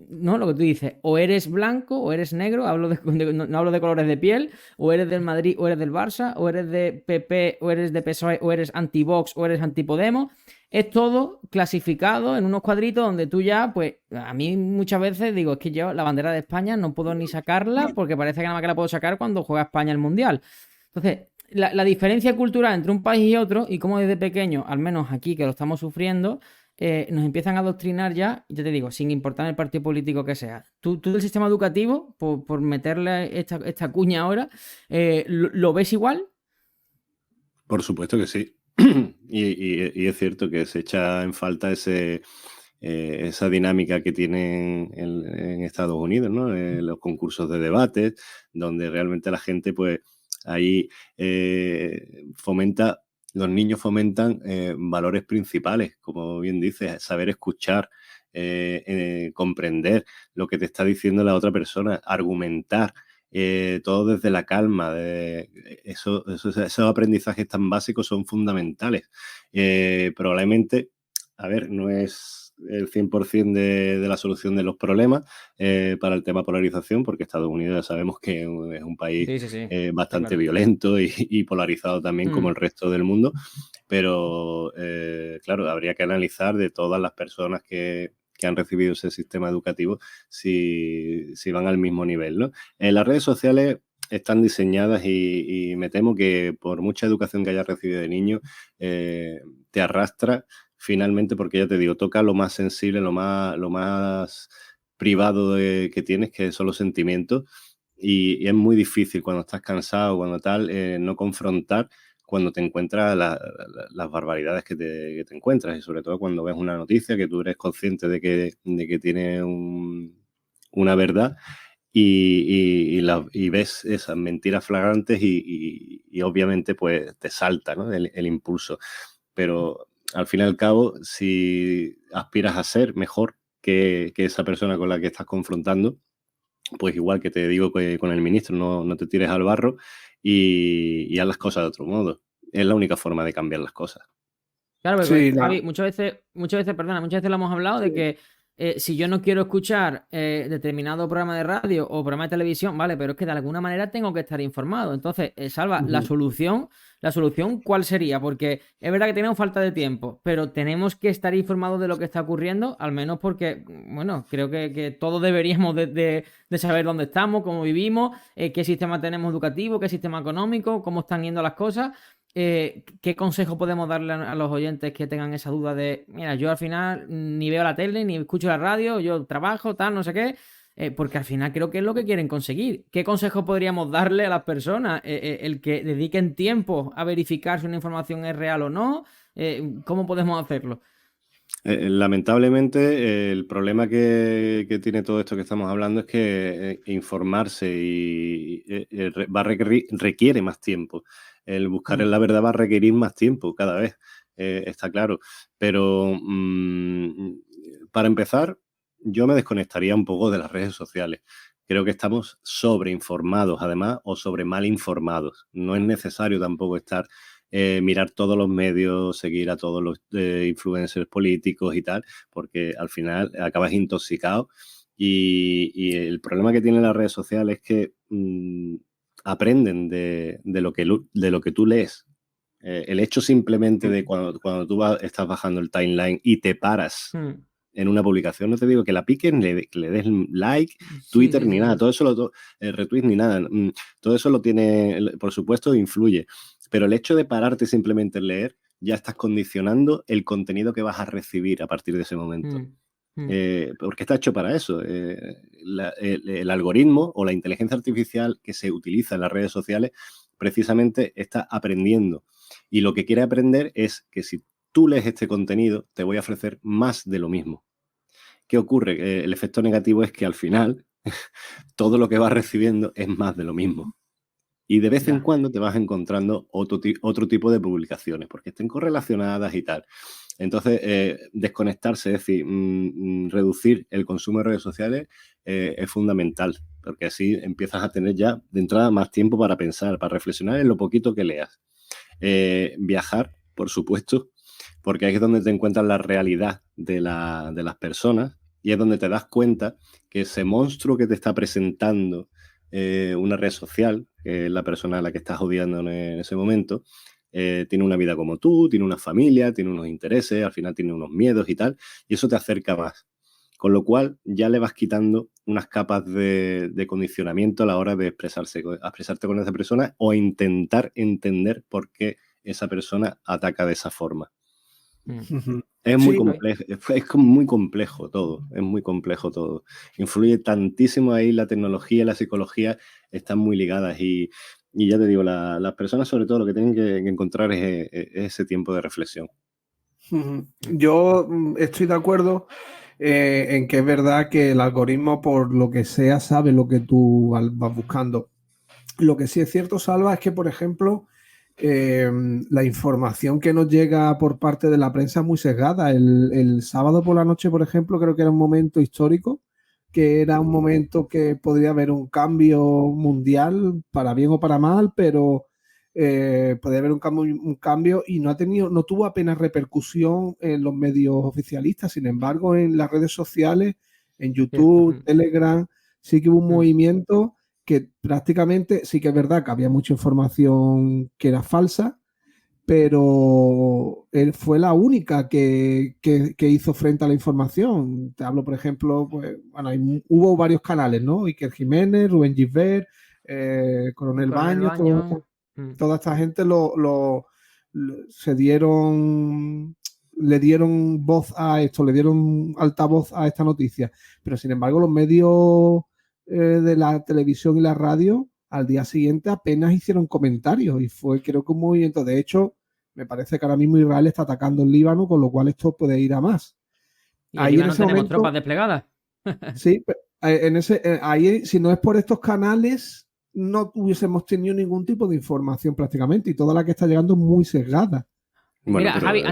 ¿no? Lo que tú dices, o eres blanco o eres negro, no hablo de colores de piel, o eres del Madrid o eres del Barça, o eres de PP o eres de PSOE, o eres anti-Vox o eres anti-Podemos. Es todo clasificado en unos cuadritos donde tú ya, pues, a mí muchas veces digo, es que yo la bandera de España no puedo ni sacarla porque parece que nada más que la puedo sacar cuando juega España el Mundial. Entonces, la diferencia cultural entre un país y otro, y cómo desde pequeño, al menos aquí que lo estamos sufriendo, nos empiezan a adoctrinar ya, yo te digo, sin importar el partido político que sea. Tú del sistema educativo, por meterle esta cuña ahora, ¿lo ves igual? Por supuesto que sí. Y es cierto que se echa en falta esa dinámica que tienen en Estados Unidos, ¿no? Los concursos de debates, donde realmente la gente, pues, ahí los niños fomentan valores principales, como bien dices, saber escuchar, comprender lo que te está diciendo la otra persona, argumentar, todo desde la calma. Esos aprendizajes tan básicos son fundamentales. Probablemente, a ver, no es el 100% de la solución de los problemas para el tema polarización, porque Estados Unidos ya sabemos que es un país bastante claro, violento y polarizado también como el resto del mundo, pero claro, habría que analizar de todas las personas que han recibido ese sistema educativo si van al mismo nivel, ¿no? En las redes sociales están diseñadas y me temo que por mucha educación que hayas recibido de niño, te arrastra finalmente, porque ya te digo, toca lo más sensible, lo más privado que tienes, que son los sentimientos, y es muy difícil cuando estás cansado, cuando tal, no confrontar cuando te encuentras las barbaridades que te encuentras, y sobre todo cuando ves una noticia que tú eres consciente de que tiene una verdad y ves esas mentiras flagrantes y obviamente pues te salta, ¿no? el impulso. Pero al fin y al cabo, si aspiras a ser mejor que esa persona con la que estás confrontando, pues igual que te digo que con el ministro, no te tires al barro y haz las cosas de otro modo. Es la única forma de cambiar las cosas. Claro, porque Sí, Javi, muchas veces lo hemos hablado de que si yo no quiero escuchar determinado programa de radio o programa de televisión, vale, pero es que de alguna manera tengo que estar informado. Entonces, Salva, la solución, ¿cuál sería? Porque es verdad que tenemos falta de tiempo, pero tenemos que estar informados de lo que está ocurriendo, al menos porque, bueno, creo que todos deberíamos de saber dónde estamos, cómo vivimos, qué sistema tenemos educativo, qué sistema económico, cómo están yendo las cosas. ¿Qué consejo podemos darle a los oyentes que tengan esa duda de, mira, yo al final ni veo la tele, ni escucho la radio, yo trabajo, tal, no sé qué, porque al final creo que es lo que quieren conseguir? ¿Qué consejo podríamos darle a las personas? El que dediquen tiempo a verificar si una información es real o no. ¿Cómo podemos hacerlo? Lamentablemente, el problema que tiene todo esto que estamos hablando es que informarse requiere más tiempo. El buscar la verdad va a requerir más tiempo cada vez, está claro. Pero para empezar, yo me desconectaría un poco de las redes sociales. Creo que estamos sobreinformados, además, o sobre mal informados. No es necesario tampoco mirar todos los medios, seguir a todos los influencers políticos y tal, porque al final acabas intoxicado. Y el problema que tienen las redes sociales es que aprenden de lo que tú lees. El hecho simplemente de cuando tú estás bajando el timeline y te paras en una publicación, no te digo que la piques, que le des like, Twitter ni nada, todo eso, retweet ni nada, todo eso lo tiene, por supuesto, influye. Pero el hecho de pararte simplemente en leer, ya estás condicionando el contenido que vas a recibir a partir de ese momento. Porque está hecho para eso. El algoritmo o la inteligencia artificial que se utiliza en las redes sociales precisamente está aprendiendo. Y lo que quiere aprender es que si tú lees este contenido, te voy a ofrecer más de lo mismo. ¿Qué ocurre? El efecto negativo es que al final todo lo que vas recibiendo es más de lo mismo. Y de vez en cuando te vas encontrando otro tipo de publicaciones, porque estén correlacionadas y tal. Entonces, desconectarse, es decir, reducir el consumo de redes sociales es fundamental, porque así empiezas a tener ya de entrada más tiempo para pensar, para reflexionar en lo poquito que leas. Viajar, por supuesto, porque ahí es donde te encuentras la realidad de las personas y es donde te das cuenta que ese monstruo que te está presentando una red social, que es la persona a la que estás odiando en ese momento, tiene una vida como tú, tiene una familia, tiene unos intereses, al final tiene unos miedos y tal, y eso te acerca más. Con lo cual ya le vas quitando unas capas de condicionamiento a la hora de expresarte con esa persona o intentar entender por qué esa persona ataca de esa forma. Es muy complejo, es muy complejo todo, es muy complejo todo. Influye tantísimo ahí la tecnología y la psicología, están muy ligadas y ya te digo, las personas sobre todo lo que tienen que encontrar es ese tiempo de reflexión. Yo estoy de acuerdo en que es verdad que el algoritmo, por lo que sea, sabe lo que tú vas buscando. Lo que sí es cierto, Salva, es que, por ejemplo, la información que nos llega por parte de la prensa es muy sesgada. El sábado por la noche, por ejemplo, creo que era un momento histórico, que era un momento que podría haber un cambio mundial, para bien o para mal, pero podría haber un cambio y no tuvo apenas repercusión en los medios oficialistas. Sin embargo, en las redes sociales, en YouTube, Telegram, sí que hubo un movimiento que prácticamente, sí que es verdad que había mucha información que era falsa, pero él fue la única que hizo frente a la información. Te hablo, por ejemplo, pues, bueno, hubo varios canales, ¿no? Iker Jiménez, Rubén Gisbert, Coronel Coronel Baños, Baño. toda esta gente le dieron voz a esto, le dieron altavoz a esta noticia. Pero sin embargo, los medios de la televisión y la radio al día siguiente apenas hicieron comentarios y fue, creo que un movimiento. De hecho, me parece que ahora mismo Israel está atacando el Líbano, con lo cual esto puede ir a más. Y en Ahí en Líbano ese tenemos momento, tropas desplegadas. sí, ahí, si no es por estos canales, no hubiésemos tenido ningún tipo de información prácticamente, y toda la que está llegando es muy sesgada. Bueno, Mira, pero Javi,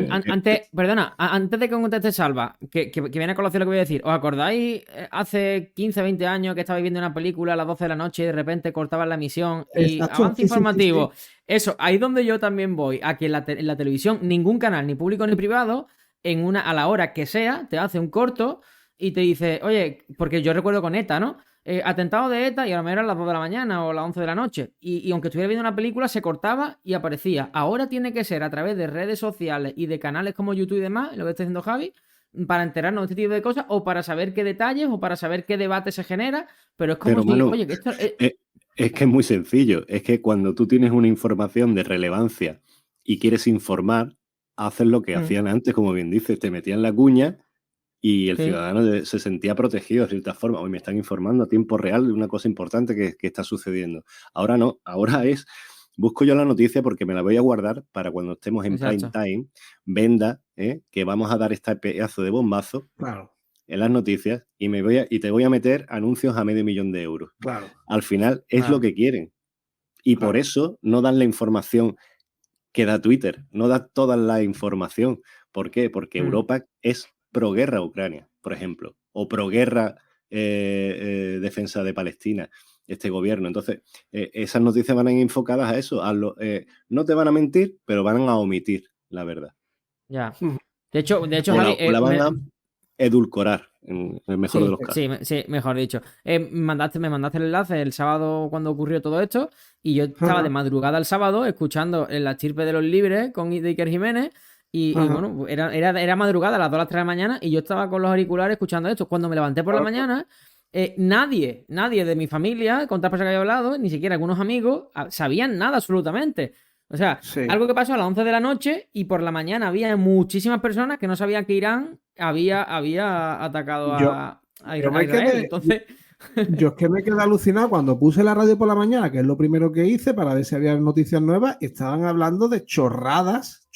antes de que conteste Salva, que viene a colación lo que voy a decir, ¿os acordáis hace 15, 20 años que estabais viendo una película a las 12 de la noche y de repente cortaban la emisión y Exacto, avance sí, sí, sí, informativo? sí. Eso, ahí donde yo también voy, a que en la televisión, ningún canal, ni público ni privado, a la hora que sea, te hace un corto y te dice, oye, porque yo recuerdo con ETA, ¿no? Atentado de ETA y a lo mejor eran las 2 de la mañana o las 11 de la noche. Y aunque estuviera viendo una película, se cortaba y aparecía. Ahora tiene que ser a través de redes sociales y de canales como YouTube y demás, lo que está diciendo Javi, para enterarnos de este tipo de cosas o para saber qué detalles o para saber qué debate se genera. Pero es como Pero, si, Manu, oye, que esto es que es muy sencillo. Es que cuando tú tienes una información de relevancia y quieres informar, haces lo que hacían antes, como bien dices, te metían la cuña y el sí. ciudadano se sentía protegido de cierta forma. Hoy me están informando a tiempo real de una cosa importante que está sucediendo. Ahora no, ahora busco yo la noticia porque me la voy a guardar para cuando estemos en prime Exacto. time, venda, que vamos a dar este pedazo de bombazo Claro, en las noticias y te voy a meter anuncios a $500,000 de euros. claro, Al final es lo Claro. que quieren. Y por claro. eso no dan la información que da Twitter, no da toda la información. ¿Por qué? Porque Europa es pro-guerra a Ucrania, por ejemplo, o pro-guerra defensa de Palestina, este gobierno. Entonces, esas noticias van a ir enfocadas a eso. No te van a mentir, pero van a omitir la verdad. Ya. De hecho, O Javi, la van a edulcorar, en el mejor de los casos. Sí, mejor dicho. Me mandaste el enlace el sábado cuando ocurrió todo esto y yo estaba de madrugada el sábado escuchando La Estirpe de los Libres con Iker Jiménez y bueno, era madrugada a las 2 o las 3 de la mañana y yo estaba con los auriculares escuchando esto. Cuando me levanté por la mañana, nadie de mi familia, con otras personas que había hablado, ni siquiera algunos amigos, sabían nada absolutamente. O sea, Sí. algo que pasó a las 11 de la noche y por la mañana había muchísimas personas que no sabían que Irán había atacado a Israel. Entonces, Yo es que me quedé alucinado cuando puse la radio por la mañana, que es lo primero que hice para ver si había noticias nuevas, y estaban hablando de chorradas,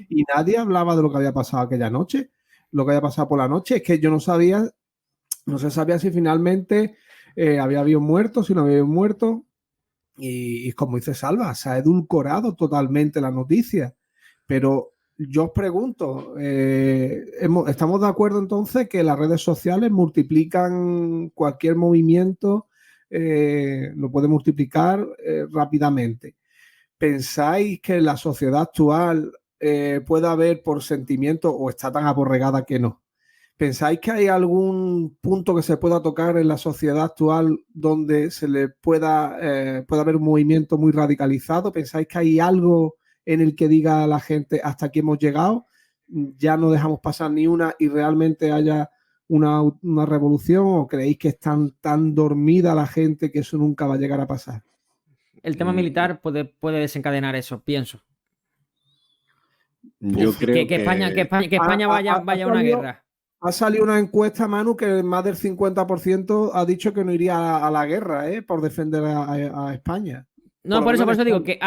y nadie hablaba de lo que había pasado aquella noche, lo que había pasado por la noche. Es que yo no se sabía si finalmente había habido muertos, si no había habido muertos. Y como dice Salva, se ha edulcorado totalmente la noticia. Pero yo os pregunto, ¿estamos de acuerdo entonces que las redes sociales multiplican cualquier movimiento, lo puede multiplicar rápidamente? ¿Pensáis que la sociedad actual puede haber por sentimiento o está tan aborregada que no? ¿Pensáis que hay algún punto que se pueda tocar en la sociedad actual donde se le pueda haber un movimiento muy radicalizado? ¿Pensáis que hay algo en el que diga a la gente hasta aquí hemos llegado, ya no dejamos pasar ni una y realmente haya una revolución? ¿O creéis que están tan dormida la gente que eso nunca va a llegar a pasar? el tema militar puede desencadenar eso, pienso. Yo creo que España vaya a una guerra. Ha salido una encuesta, Manu, que más del 50% ha dicho que no iría a la guerra, por defender a España. No, por eso digo que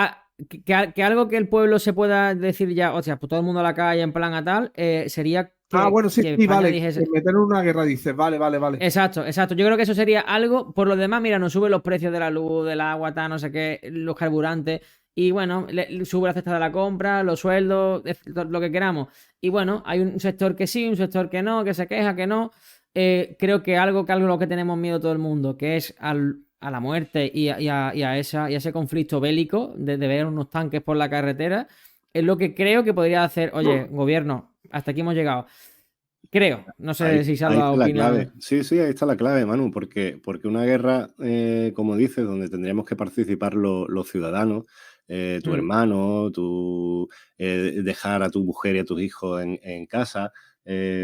algo que el pueblo se pueda decir ya, o sea, pues todo el mundo a la calle en plan a tal, sería que, bueno, sí, que España vale, dijese... meter en una guerra, dices, vale. Exacto. Yo creo que eso sería algo. Por lo demás, mira, nos suben los precios de la luz, del agua, tal, no sé qué, los carburantes. Y bueno, sube la cesta de la compra, los sueldos, lo que queramos. Y bueno, hay un sector que sí, un sector que no, que se queja, que no. Creo que algo lo que tenemos miedo todo el mundo, que es a la muerte y a ese conflicto bélico de ver unos tanques por la carretera, es lo que creo que podría hacer, oye, gobierno, hasta aquí hemos llegado. Creo, no sé si Salva opina. Sí, ahí está la clave, Manu, porque una guerra, como dices, donde tendríamos que participar los ciudadanos, tu hermano, dejar a tu mujer y a tus hijos en casa,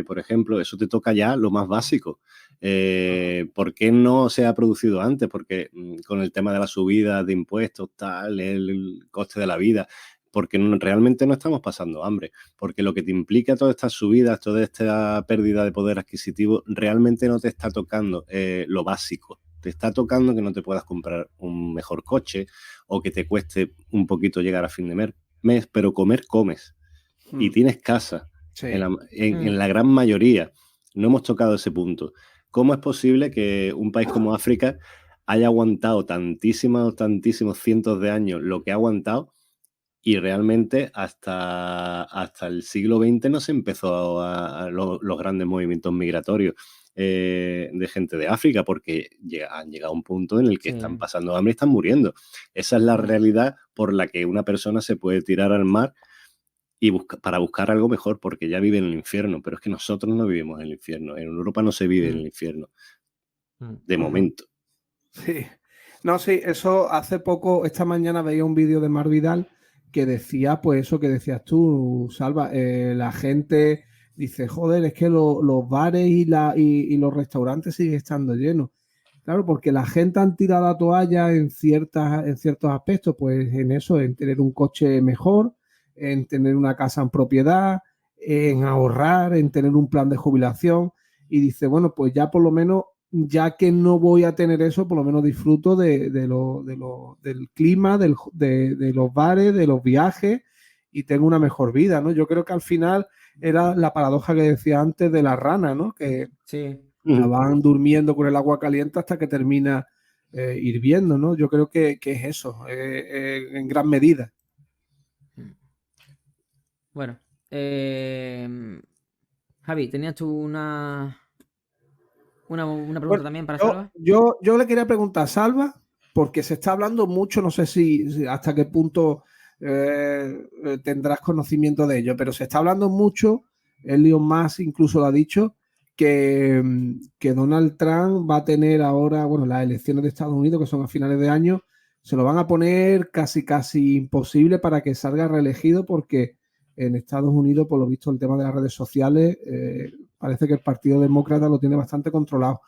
por ejemplo, eso te toca ya lo más básico. ¿Por qué no se ha producido antes? Porque con el tema de la subida de impuestos, tal, el coste de la vida, porque realmente no estamos pasando hambre, porque lo que te implica todas estas subidas, toda esta pérdida de poder adquisitivo, realmente no te está tocando lo básico. Te está tocando que no te puedas comprar un mejor coche o que te cueste un poquito llegar a fin de mes, pero comer comes y tienes casa. Sí. En la gran mayoría no hemos tocado ese punto. ¿Cómo es posible que un país como África haya aguantado tantísimos cientos de años lo que ha aguantado y realmente hasta el siglo XX no se empezó los grandes movimientos migratorios de gente de África, porque han llegado a un punto en el que están pasando hambre y están muriendo? Esa es la realidad por la que una persona se puede tirar al mar y para buscar algo mejor, porque ya vive en el infierno, pero es que nosotros no vivimos en el infierno. En Europa no se vive en el infierno, de momento. Sí. No, sí, eso hace poco, esta mañana veía un vídeo de Mar Vidal que decía, pues eso que decías tú, Salva, la gente dice, joder, es que los bares y los restaurantes siguen estando llenos. Claro, porque la gente han tirado la toalla en ciertos aspectos, pues en eso, en tener un coche mejor, en tener una casa en propiedad, en ahorrar, en tener un plan de jubilación. Y dice, bueno, pues ya por lo menos, ya que no voy a tener eso, por lo menos disfruto del clima, de los bares, de los viajes y tengo una mejor vida, ¿no? Yo creo que al final era la paradoja que decía antes de la rana, ¿no? Que la van durmiendo con el agua caliente hasta que termina hirviendo, ¿no? Yo creo que es eso, en gran medida. Bueno, Javi, ¿tenías tú una pregunta también para Salva? Yo le quería preguntar a Salva, porque se está hablando mucho, no sé si hasta qué punto tendrás conocimiento de ello, pero se está hablando mucho, Elon Musk incluso lo ha dicho, que Donald Trump va a tener ahora, bueno, las elecciones de Estados Unidos, que son a finales de año, se lo van a poner casi imposible para que salga reelegido, porque en Estados Unidos, por lo visto, el tema de las redes sociales, parece que el Partido Demócrata lo tiene bastante controlado.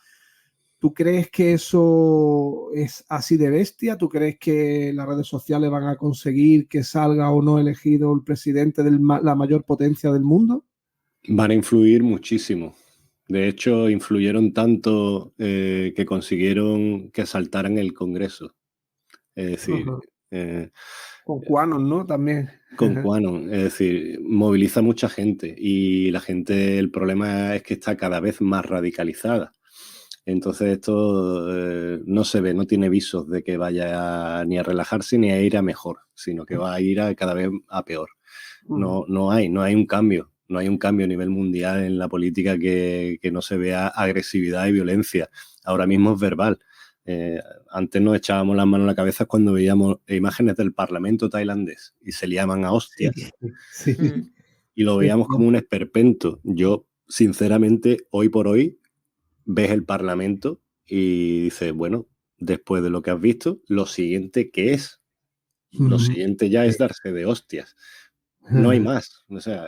¿Tú crees que eso es así de bestia? ¿Tú crees que las redes sociales van a conseguir que salga o no elegido el presidente de la mayor potencia del mundo? Van a influir muchísimo. De hecho, influyeron tanto que consiguieron que asaltaran el Congreso. Es decir... con QAnon, ¿no? También. Con QAnon, es decir, moviliza mucha gente y la gente, el problema es que está cada vez más radicalizada. Entonces esto no se ve, no tiene visos de que vaya ni a relajarse ni a ir a mejor, sino que va a ir cada vez a peor. No hay un cambio. No hay un cambio a nivel mundial en la política que no se vea agresividad y violencia. Ahora mismo es verbal. Antes nos echábamos las manos en la cabeza cuando veíamos imágenes del Parlamento tailandés y se liaban a hostias. Sí. Y lo veíamos como un esperpento. Yo, sinceramente, hoy por hoy, ves el Parlamento y dices, bueno, después de lo que has visto, lo siguiente, ¿qué es? Lo siguiente ya es darse de hostias. No hay más. O sea,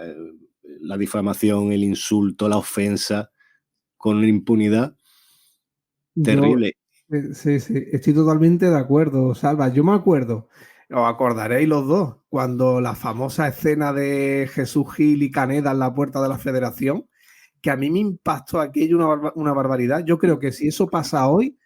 la difamación, el insulto, la ofensa, con impunidad terrible. Sí, estoy totalmente de acuerdo, Salva. Yo me acuerdo, os acordaréis los dos, cuando la famosa escena de Jesús Gil y Caneda en la puerta de la Federación, que a mí me impactó aquello una barbaridad. Yo creo que si eso pasa hoy,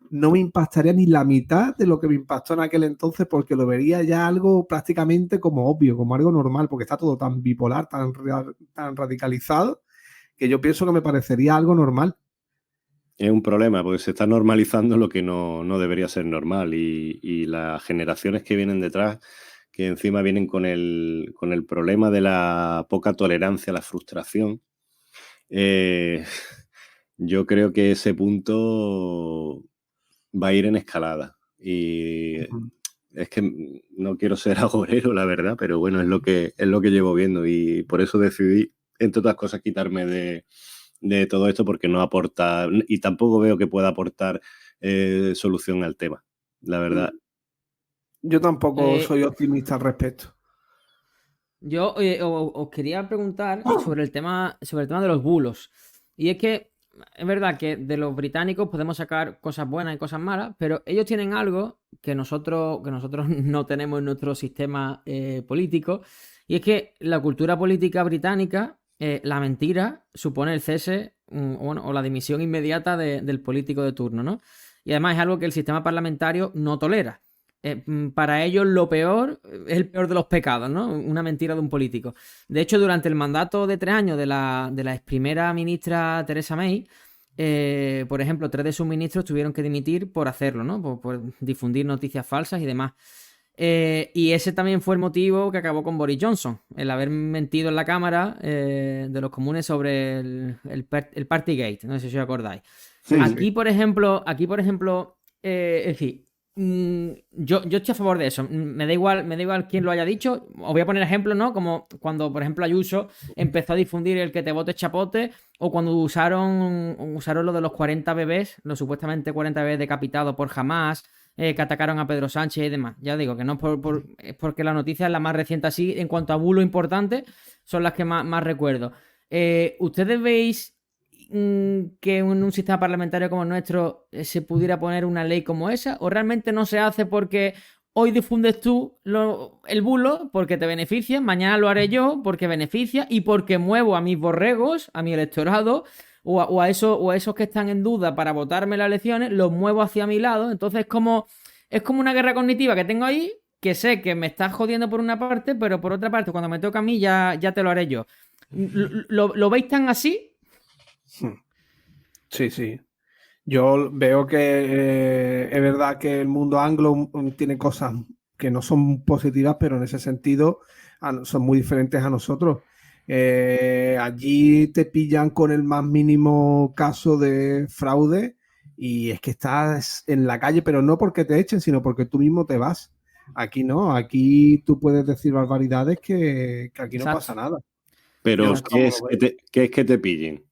no me impactaría ni la mitad de lo que me impactó en aquel entonces, porque lo vería ya algo prácticamente como obvio, como algo normal, porque está todo tan bipolar, tan radicalizado, que yo pienso que me parecería algo normal. Es un problema, porque se está normalizando lo que no debería ser normal y las generaciones que vienen detrás, que encima vienen con el problema de la poca tolerancia a la frustración, yo creo que ese punto va a ir en escalada. Y es que no quiero ser agorero, la verdad, pero bueno, es lo que llevo viendo y por eso decidí, entre otras cosas, quitarme de todo esto, porque no aporta, y tampoco veo que pueda aportar solución al tema, la verdad. Yo tampoco soy optimista al respecto. Yo os quería preguntar sobre el tema de los bulos. Y es que es verdad que de los británicos podemos sacar cosas buenas y cosas malas, pero ellos tienen algo que nosotros no tenemos en nuestro sistema político, y es que la cultura política británica, la mentira supone el cese o la dimisión inmediata del político de turno, ¿no? Y además es algo que el sistema parlamentario no tolera. Para ellos lo peor es el peor de los pecados, ¿no? Una mentira de un político. De hecho, durante el mandato de 3 años de la ex primera ministra Theresa May, por ejemplo, 3 de sus ministros tuvieron que dimitir por hacerlo, ¿no? Por difundir noticias falsas y demás. Y ese también fue el motivo que acabó con Boris Johnson, el haber mentido en la Cámara de los Comunes sobre el Partygate, no sé si os acordáis. Sí, Aquí, por ejemplo, es decir, yo estoy a favor de eso. Me da igual quién lo haya dicho. Os voy a poner ejemplos, ¿no? Como cuando, por ejemplo, Ayuso empezó a difundir el que te vote chapote, o cuando usaron lo de los 40 bebés, los supuestamente 40 bebés decapitados por Hamas, que atacaron a Pedro Sánchez y demás. Ya digo que no es porque la noticia es la más reciente así. En cuanto a bulo importante, son las que más recuerdo. ¿Ustedes veis que en un sistema parlamentario como el nuestro se pudiera poner una ley como esa? ¿O realmente no se hace porque hoy difundes tú el bulo porque te beneficia, mañana lo haré yo porque beneficia y porque muevo a mis borregos, a mi electorado, o a esos que están en duda para votarme las elecciones, los muevo hacia mi lado? Entonces es como una guerra cognitiva que tengo ahí, que sé que me estás jodiendo por una parte, pero por otra parte, cuando me toca a mí, ya te lo haré yo. ¿Lo veis tan así? Sí, sí. Yo veo que es verdad que el mundo anglo tiene cosas que no son positivas, pero en ese sentido son muy diferentes a nosotros. Allí te pillan con el más mínimo caso de fraude y es que estás en la calle, pero no porque te echen, sino porque tú mismo te vas. Aquí no, aquí tú puedes decir barbaridades que aquí no Exacto. pasa nada. Pero ¿qué es que te pillen?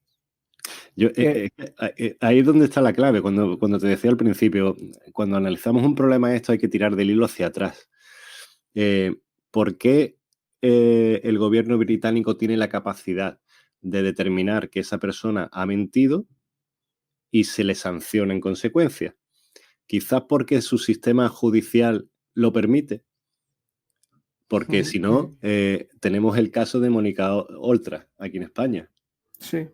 Ahí es donde está la clave. Cuando te decía al principio, cuando analizamos un problema esto hay que tirar del hilo hacia atrás. ¿Por qué el gobierno británico tiene la capacidad de determinar que esa persona ha mentido y se le sanciona en consecuencia? Quizás porque su sistema judicial lo permite. Porque si no, tenemos el caso de Mónica Oltra aquí en España. Sí.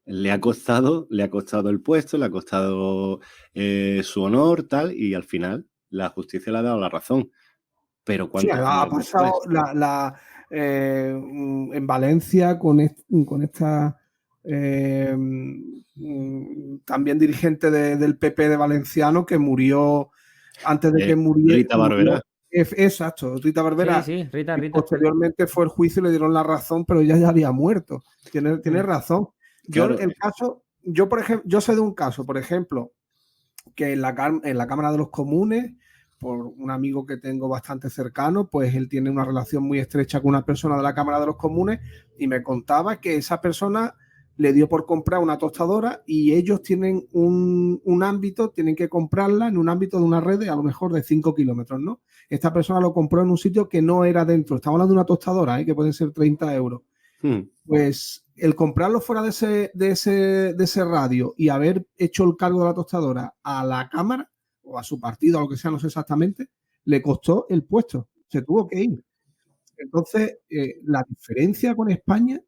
Le ha costado el puesto, le ha costado su honor, tal, y al final la justicia le ha dado la razón. Pero sí, ha pasado en Valencia con esta también dirigente del PP de Valenciano que murió antes de que muriera. Rita Barberá. Exacto, Rita Barberá. Sí, Rita. Posteriormente fue el juicio y le dieron la razón, pero ella ya había muerto. Tiene razón. Claro. Yo sé de un caso, por ejemplo, que en la Cámara de los Comunes, por un amigo que tengo bastante cercano, pues él tiene una relación muy estrecha con una persona de la Cámara de los Comunes y me contaba que esa persona le dio por comprar una tostadora y ellos tienen un ámbito, tienen que comprarla en un ámbito de una red de a lo mejor de 5 kilómetros, ¿no? Esta persona lo compró en un sitio que no era dentro. Estamos hablando de una tostadora, que pueden ser 30 euros. Pues el comprarlo fuera de ese radio y haber hecho el cargo de la tostadora a la Cámara o a su partido, a lo que sea, no sé exactamente, le costó el puesto. Se tuvo que ir. Entonces, la diferencia con España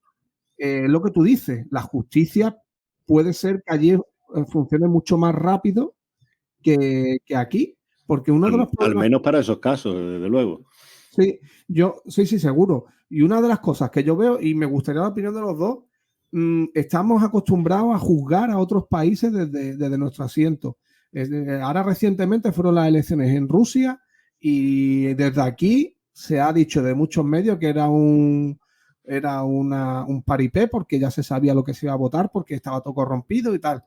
es lo que tú dices. La justicia puede ser que allí funcione mucho más rápido que aquí. Porque uno de los problemas, al menos para esos casos, desde luego. Sí, sí, seguro. Y una de las cosas que yo veo, y me gustaría la opinión de los dos, estamos acostumbrados a juzgar a otros países desde nuestro asiento. Ahora recientemente fueron las elecciones en Rusia y desde aquí se ha dicho de muchos medios que era un paripé porque ya se sabía lo que se iba a votar porque estaba todo corrompido y tal.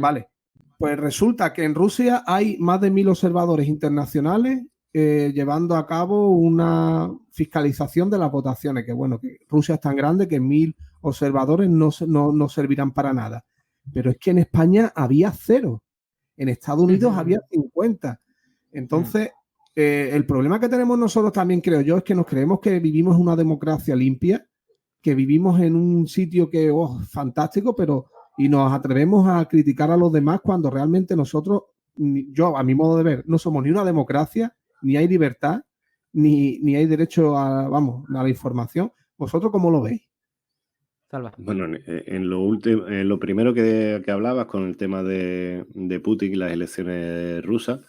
Vale, pues resulta que en Rusia hay más de 1000 observadores internacionales llevando a cabo una fiscalización de las votaciones, que bueno, que Rusia es tan grande que 1000 observadores no servirán para nada. Pero es que en España había 0. En Estados Unidos había 50. Entonces, El problema que tenemos nosotros también, creo yo, es que nos creemos que vivimos en una democracia limpia, que vivimos en un sitio que, fantástico, pero y nos atrevemos a criticar a los demás cuando realmente nosotros, yo, a mi modo de ver, no somos ni una democracia, ni hay libertad, ni hay derecho a la información. ¿Vosotros cómo lo veis? Salva. Bueno, en lo primero que hablabas con el tema de Putin y las elecciones rusas,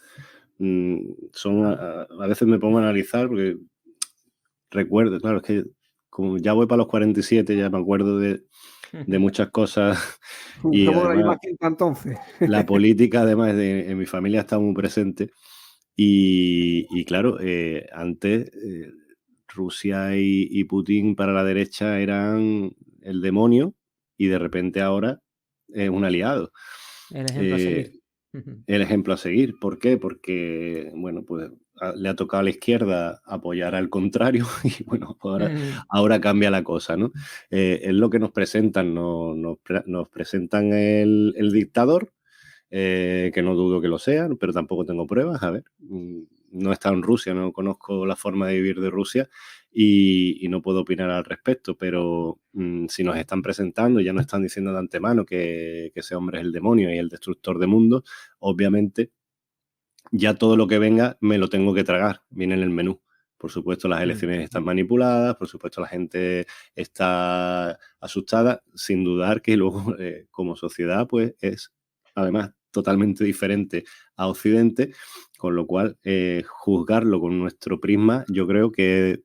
a veces me pongo a analizar porque recuerdo, claro, es que como ya voy para los 47, ya me acuerdo de muchas cosas y Somos de la misma además quinta entonces. la política además en mi familia está muy presente y claro, antes Rusia y Putin para la derecha eran el demonio y de repente ahora es un aliado. El ejemplo a seguir. El ejemplo a seguir. ¿Por qué? Porque, bueno, pues le ha tocado a la izquierda apoyar al contrario y, bueno, pues ahora cambia la cosa, ¿no? Es lo que nos presentan, nos presentan el dictador, que no dudo que lo sea, pero tampoco tengo pruebas, a ver. No he estado en Rusia, no conozco la forma de vivir de Rusia y no puedo opinar al respecto, pero si nos están presentando, ya nos están diciendo de antemano que ese hombre es el demonio y el destructor de mundos, obviamente ya todo lo que venga me lo tengo que tragar, viene en el menú. Por supuesto, las elecciones están manipuladas, por supuesto, la gente está asustada, sin dudar que luego, como sociedad, pues es además totalmente diferente a Occidente, con lo cual juzgarlo con nuestro prisma yo creo que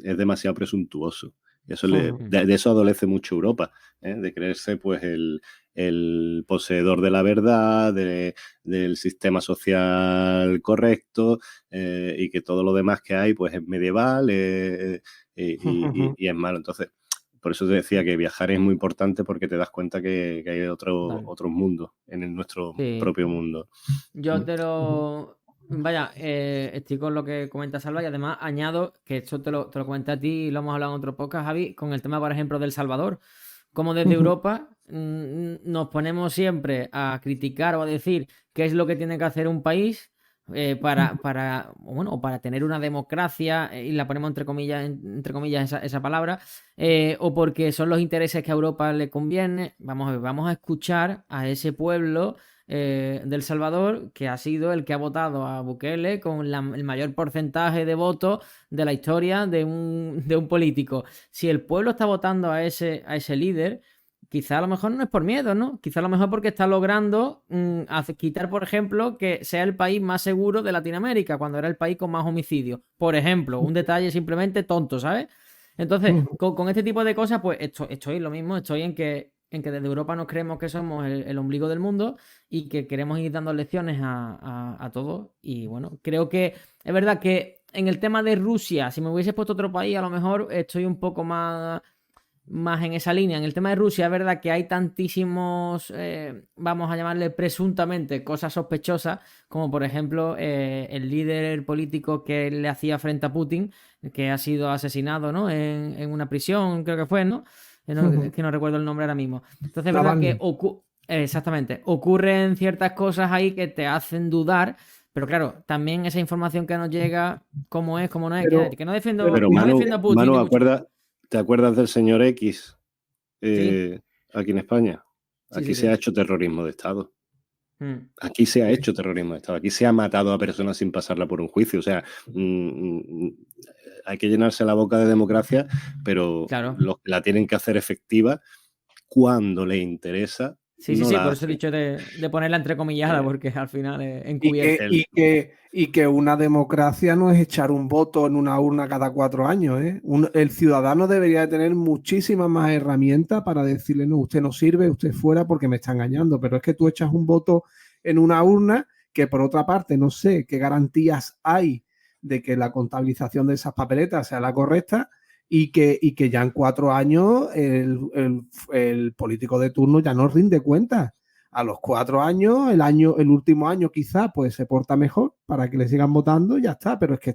es demasiado presuntuoso. Eso de eso adolece mucho Europa, de creerse pues el poseedor de la verdad, del sistema social correcto y que todo lo demás que hay pues es medieval y es malo. Entonces, por eso te decía que viajar es muy importante porque te das cuenta que hay otros mundos en nuestro propio mundo. Yo te lo... Vaya, estoy con lo que comenta Salva y además añado que esto te lo comenté a ti y lo hemos hablado en otro podcast, Javi, con el tema, por ejemplo, del Salvador. Como desde Europa nos ponemos siempre a criticar o a decir qué es lo que tiene que hacer un país para tener una democracia, y la ponemos entre comillas esa palabra, o porque son los intereses que a Europa le conviene. Vamos a escuchar a ese pueblo del Salvador, que ha sido el que ha votado a Bukele con el mayor porcentaje de votos de la historia de un político. Si el pueblo está votando a ese líder, quizá a lo mejor no es por miedo, ¿no? Quizá a lo mejor porque está logrando quitar, por ejemplo, que sea el país más seguro de Latinoamérica, cuando era el país con más homicidios. Por ejemplo, un detalle simplemente tonto, ¿sabes? Entonces, con este tipo de cosas, pues estoy lo mismo, estoy en que desde Europa nos creemos que somos el ombligo del mundo y que queremos ir dando lecciones a todos. Y bueno, creo que es verdad que en el tema de Rusia, si me hubiese puesto otro país, a lo mejor estoy un poco más en esa línea. En el tema de Rusia es verdad que hay tantísimos, vamos a llamarle presuntamente, cosas sospechosas, como por ejemplo el líder político que le hacía frente a Putin, que ha sido asesinado, ¿no? En una prisión, creo que fue, ¿no? Es que no recuerdo el nombre ahora mismo. Entonces es verdad que exactamente, ocurren ciertas cosas ahí que te hacen dudar, pero claro, también esa información que nos llega, cómo es, cómo no es, que no defiendo, pero no defiendo a Putin. Manu, ¿te acuerdas del señor X aquí en España? Aquí se ha hecho terrorismo de Estado. Aquí se ha hecho terrorismo de Estado. Aquí se ha matado a personas sin pasarla por un juicio. O sea, hay que llenarse la boca de democracia, pero los que la tienen que hacer efectiva cuando le interesa. Sí, por eso he dicho de ponerla entrecomillada, porque al final es encubierto. Y que una democracia no es echar un voto en una urna cada 4 años. El ciudadano debería de tener muchísimas más herramientas para decirle, no, usted no sirve, usted fuera porque me está engañando. Pero es que tú echas un voto en una urna que, por otra parte, no sé qué garantías hay de que la contabilización de esas papeletas sea la correcta. Y que ya en 4 años el político de turno ya no rinde cuentas. A los 4 años, el último año quizá, pues se porta mejor para que le sigan votando y ya está. Pero es que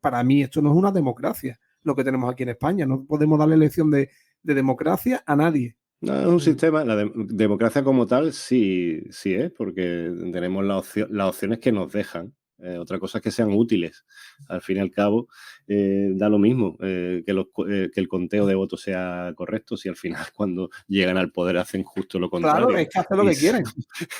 para mí esto no es una democracia, lo que tenemos aquí en España. No podemos darle lección de democracia a nadie. No, es un sistema, la democracia como tal sí es, porque tenemos las opciones que nos dejan Otra cosa es que sean útiles. Al fin y al cabo, da lo mismo que el conteo de votos sea correcto si al final cuando llegan al poder hacen justo lo contrario. Claro, es que hacen lo que quieren.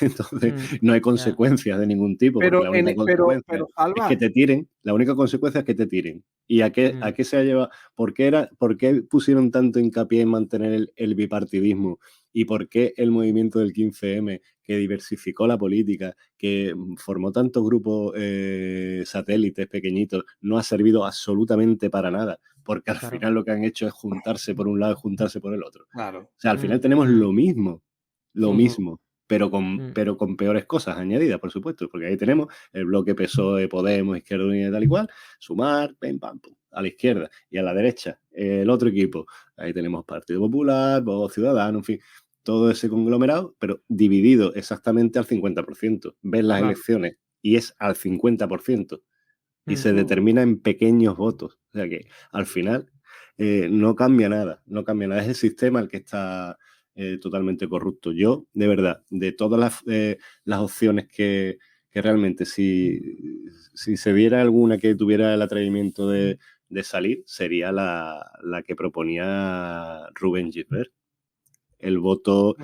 Entonces, no hay consecuencias de ningún tipo, porque la única consecuencia es que te tiren. La única consecuencia es que te tiren. ¿Y a qué se ha llevado? ¿Por qué pusieron tanto hincapié en mantener el bipartidismo? ¿Y por qué el movimiento del 15M, que diversificó la política, que formó tantos grupos satélites pequeñitos, no ha servido absolutamente para nada? Porque al final lo que han hecho es juntarse por un lado y juntarse por el otro. Claro. O sea, al final tenemos lo mismo, pero con peores cosas añadidas, por supuesto, porque ahí tenemos el bloque PSOE, Podemos, Izquierda Unida y tal y cual, Sumar, pim, pam, pum, a la izquierda, y a la derecha el otro equipo. Ahí tenemos Partido Popular, Vox Ciudadano, en fin, todo ese conglomerado, pero dividido exactamente al 50%. Ves las elecciones y es al 50%. Y se determina en pequeños votos. O sea que al final no cambia nada. Es el sistema el que está totalmente corrupto. Yo, de verdad, de todas las opciones que realmente si se diera alguna que tuviera el atrevimiento de salir, sería la que proponía Rubén Gisbert. El voto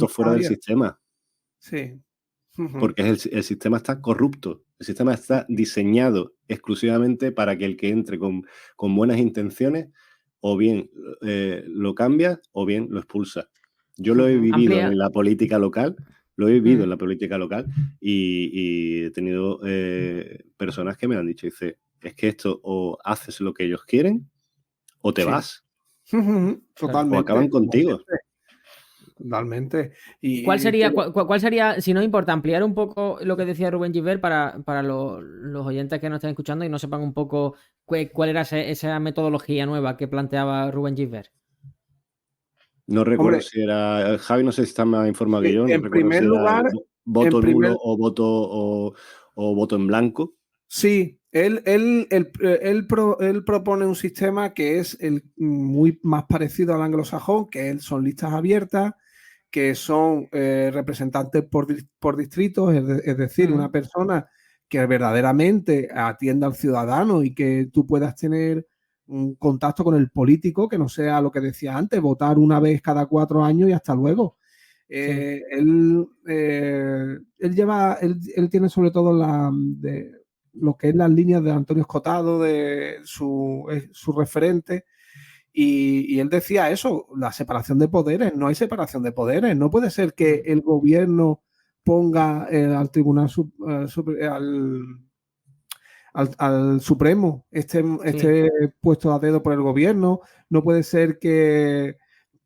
fuera del sistema. Sí. Porque el sistema está corrupto. El sistema está diseñado exclusivamente para que el que entre con buenas intenciones o bien lo cambia o bien lo expulsa. Yo lo he vivido en la política local, y he tenido personas que me han dicho, dice, es que esto o haces lo que ellos quieren o te vas. Totalmente. O acaban contigo. Totalmente. Y, ¿Cuál sería, si no importa, ampliar un poco lo que decía Rubén Gisbert para los oyentes que nos estén escuchando y no sepan un poco cuál era esa metodología nueva que planteaba Rubén Gisbert? No recuerdo si era... Javi, no sé si está más informado que yo. No en primer lugar... voto nulo o voto en blanco. Sí, él propone un sistema que es muy más parecido al anglosajón, que son listas abiertas, que son representantes por distritos, es decir, una persona que verdaderamente atienda al ciudadano y que tú puedas tener un contacto con el político, que no sea lo que decía antes, votar una vez cada 4 años y hasta luego. Él tiene sobre todo lo que es las líneas de Antonio Escotado, de su referente. Y él decía eso, la separación de poderes. No hay separación de poderes. No puede ser que el gobierno ponga al Tribunal al Supremo esté puesto a dedo por el gobierno. No puede ser que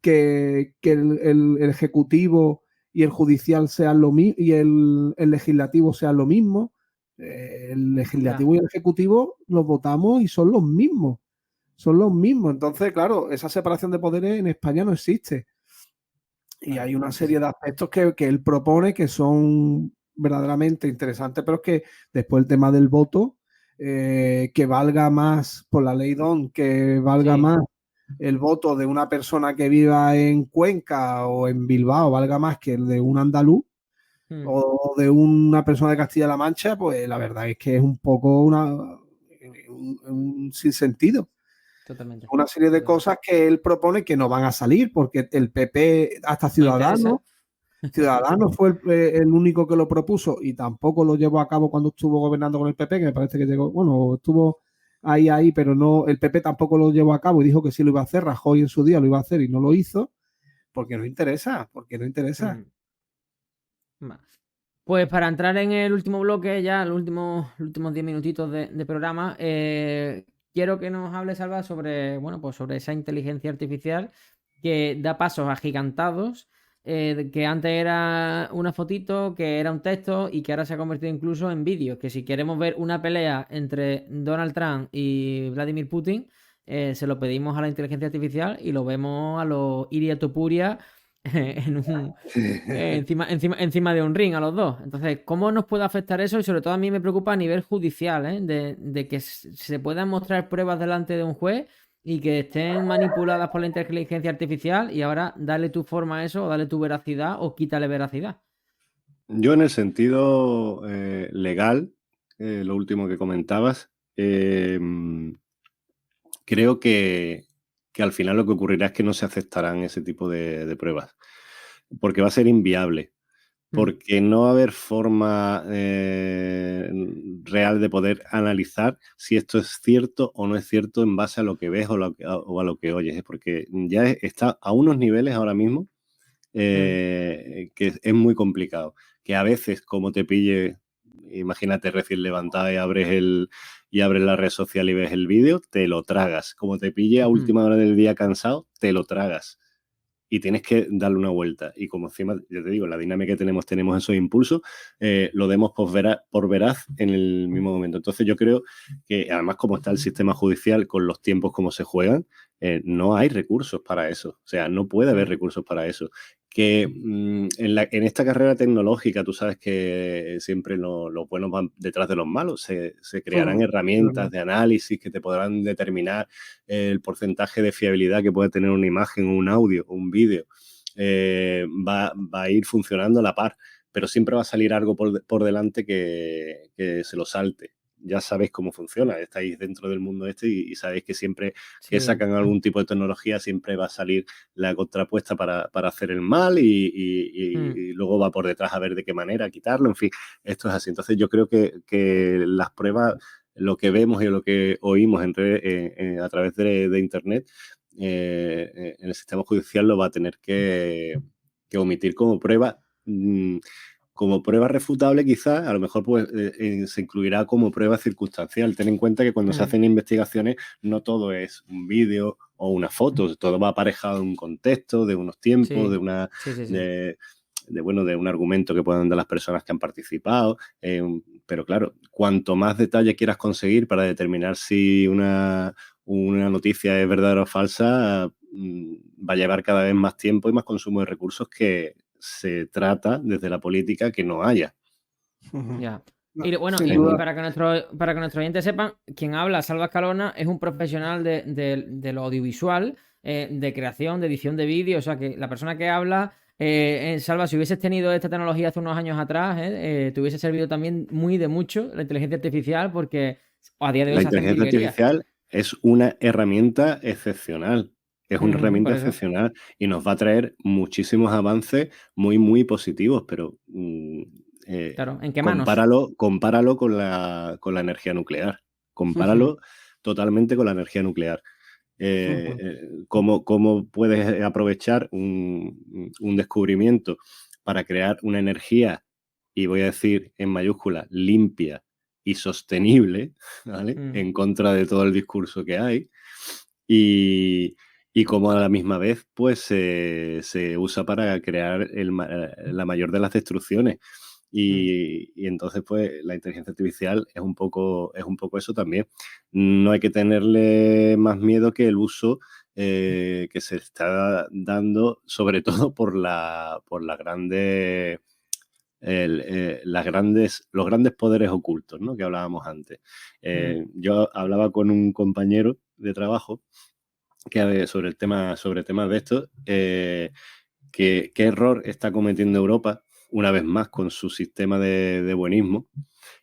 el Ejecutivo y el Judicial sean lo mismo y el Legislativo sean lo mismo. El Legislativo y el Ejecutivo los votamos y son los mismos. Son los mismos. Entonces, claro, esa separación de poderes en España no existe. Y hay una serie de aspectos que él propone que son verdaderamente interesantes, pero es que después el tema del voto, que valga más por la ley DON, que valga más el voto de una persona que viva en Cuenca o en Bilbao, valga más que el de un andaluz o de una persona de Castilla-La Mancha, pues la verdad es que es un poco un sinsentido. Totalmente. Una serie de cosas que él propone que no van a salir, porque el PP, hasta Ciudadanos fue el único que lo propuso y tampoco lo llevó a cabo cuando estuvo gobernando con el PP, que me parece que estuvo ahí, pero no, el PP tampoco lo llevó a cabo y dijo que sí lo iba a hacer. Rajoy en su día lo iba a hacer y no lo hizo, porque no interesa. Pues para entrar en el último bloque, ya los últimos 10 minutitos de programa, quiero que nos hable, Salva, sobre esa inteligencia artificial que da pasos agigantados, que antes era una fotito, que era un texto y que ahora se ha convertido incluso en vídeo. Que si queremos ver una pelea entre Donald Trump y Vladimir Putin, se lo pedimos a la inteligencia artificial y lo vemos a los Iria Topuria encima de un ring a los dos. Entonces, ¿cómo nos puede afectar eso? Y sobre todo a mí me preocupa a nivel judicial, de que se puedan mostrar pruebas delante de un juez y que estén manipuladas por la inteligencia artificial y ahora dale tu forma a eso, o dale tu veracidad o quítale veracidad. Yo en el sentido legal lo último que comentabas, creo que al final lo que ocurrirá es que no se aceptarán ese tipo de pruebas, porque va a ser inviable, porque no va a haber forma real de poder analizar si esto es cierto o no es cierto en base a lo que ves o a lo que oyes, porque ya está a unos niveles ahora mismo que es muy complicado, que a veces como te pille, imagínate recién levantada y abres la red social y ves el vídeo, te lo tragas. Como te pille a última hora del día cansado, te lo tragas. Y tienes que darle una vuelta. Y como encima, ya te digo, la dinámica que tenemos esos impulsos, lo demos por veraz en el mismo momento. Entonces yo creo que además como está el sistema judicial con los tiempos como se juegan, no hay recursos para eso. O sea, no puede haber recursos para eso. Que en esta carrera tecnológica, tú sabes que siempre los buenos van detrás de los malos. Se crearán herramientas de análisis que te podrán determinar el porcentaje de fiabilidad que puede tener una imagen, un audio, un vídeo. Va a ir funcionando a la par, pero siempre va a salir algo por delante que se lo salte. Ya sabéis cómo funciona, estáis dentro del mundo y sabéis que siempre que sacan algún tipo de tecnología siempre va a salir la contrapuesta para hacer el mal y luego va por detrás a ver de qué manera quitarlo, en fin, esto es así. Entonces yo creo que las pruebas, lo que vemos y lo que oímos a través de Internet, en el sistema judicial lo va a tener que omitir como prueba. Como prueba refutable, quizás, a lo mejor pues, se incluirá como prueba circunstancial. Ten en cuenta que cuando se hacen investigaciones no todo es un vídeo o una foto, todo va aparejado en un contexto, de unos tiempos, de una de un argumento que puedan dar las personas que han participado. Pero claro, cuanto más detalle quieras conseguir para determinar si una noticia es verdadera o falsa, va a llevar cada vez más tiempo y más consumo de recursos que se trata desde la política que no haya. Ya. Y bueno, y para que nuestros oyentes sepan, quien habla, Salva Escalona, es un profesional de lo audiovisual, de creación, de edición de vídeo. O sea, que la persona que habla, Salva, si hubieses tenido esta tecnología hace unos años atrás, te hubiese servido también muy de mucho la inteligencia artificial, porque a día de hoy la inteligencia artificial es una herramienta excepcional. Es una herramienta excepcional y nos va a traer muchísimos avances muy, muy positivos, pero claro, ¿en qué manos? Compáralo con la energía nuclear. Compáralo totalmente con la energía nuclear. ¿Cómo puedes aprovechar un descubrimiento para crear una energía, y voy a decir en mayúscula, limpia y sostenible, ¿vale? En contra de todo el discurso que hay, y cómo a la misma vez pues se usa para crear la mayor de las destrucciones. Y entonces pues la inteligencia artificial es un poco eso también. No hay que tenerle más miedo que el uso que se está dando, sobre todo por los grandes poderes ocultos, ¿no? Que hablábamos antes. Yo hablaba con un compañero de trabajo que sobre temas de estos, qué error está cometiendo Europa una vez más con su sistema de buenismo,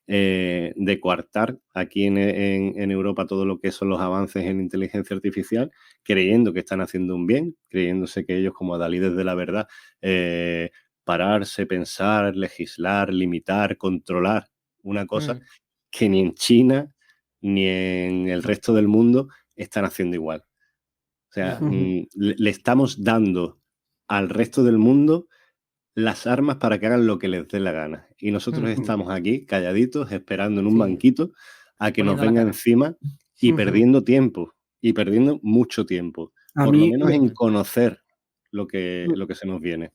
de coartar aquí en Europa todo lo que son los avances en inteligencia artificial, creyendo que están haciendo un bien, creyéndose que ellos como adalides de la verdad, pararse, pensar, legislar, limitar, controlar una cosa que ni en China ni en el resto del mundo están haciendo igual. O sea, le estamos dando al resto del mundo las armas para que hagan lo que les dé la gana. Y nosotros estamos aquí, calladitos, esperando en un banquito a que nos venga encima y perdiendo tiempo, y perdiendo mucho tiempo. Por lo menos en conocer lo que se nos viene.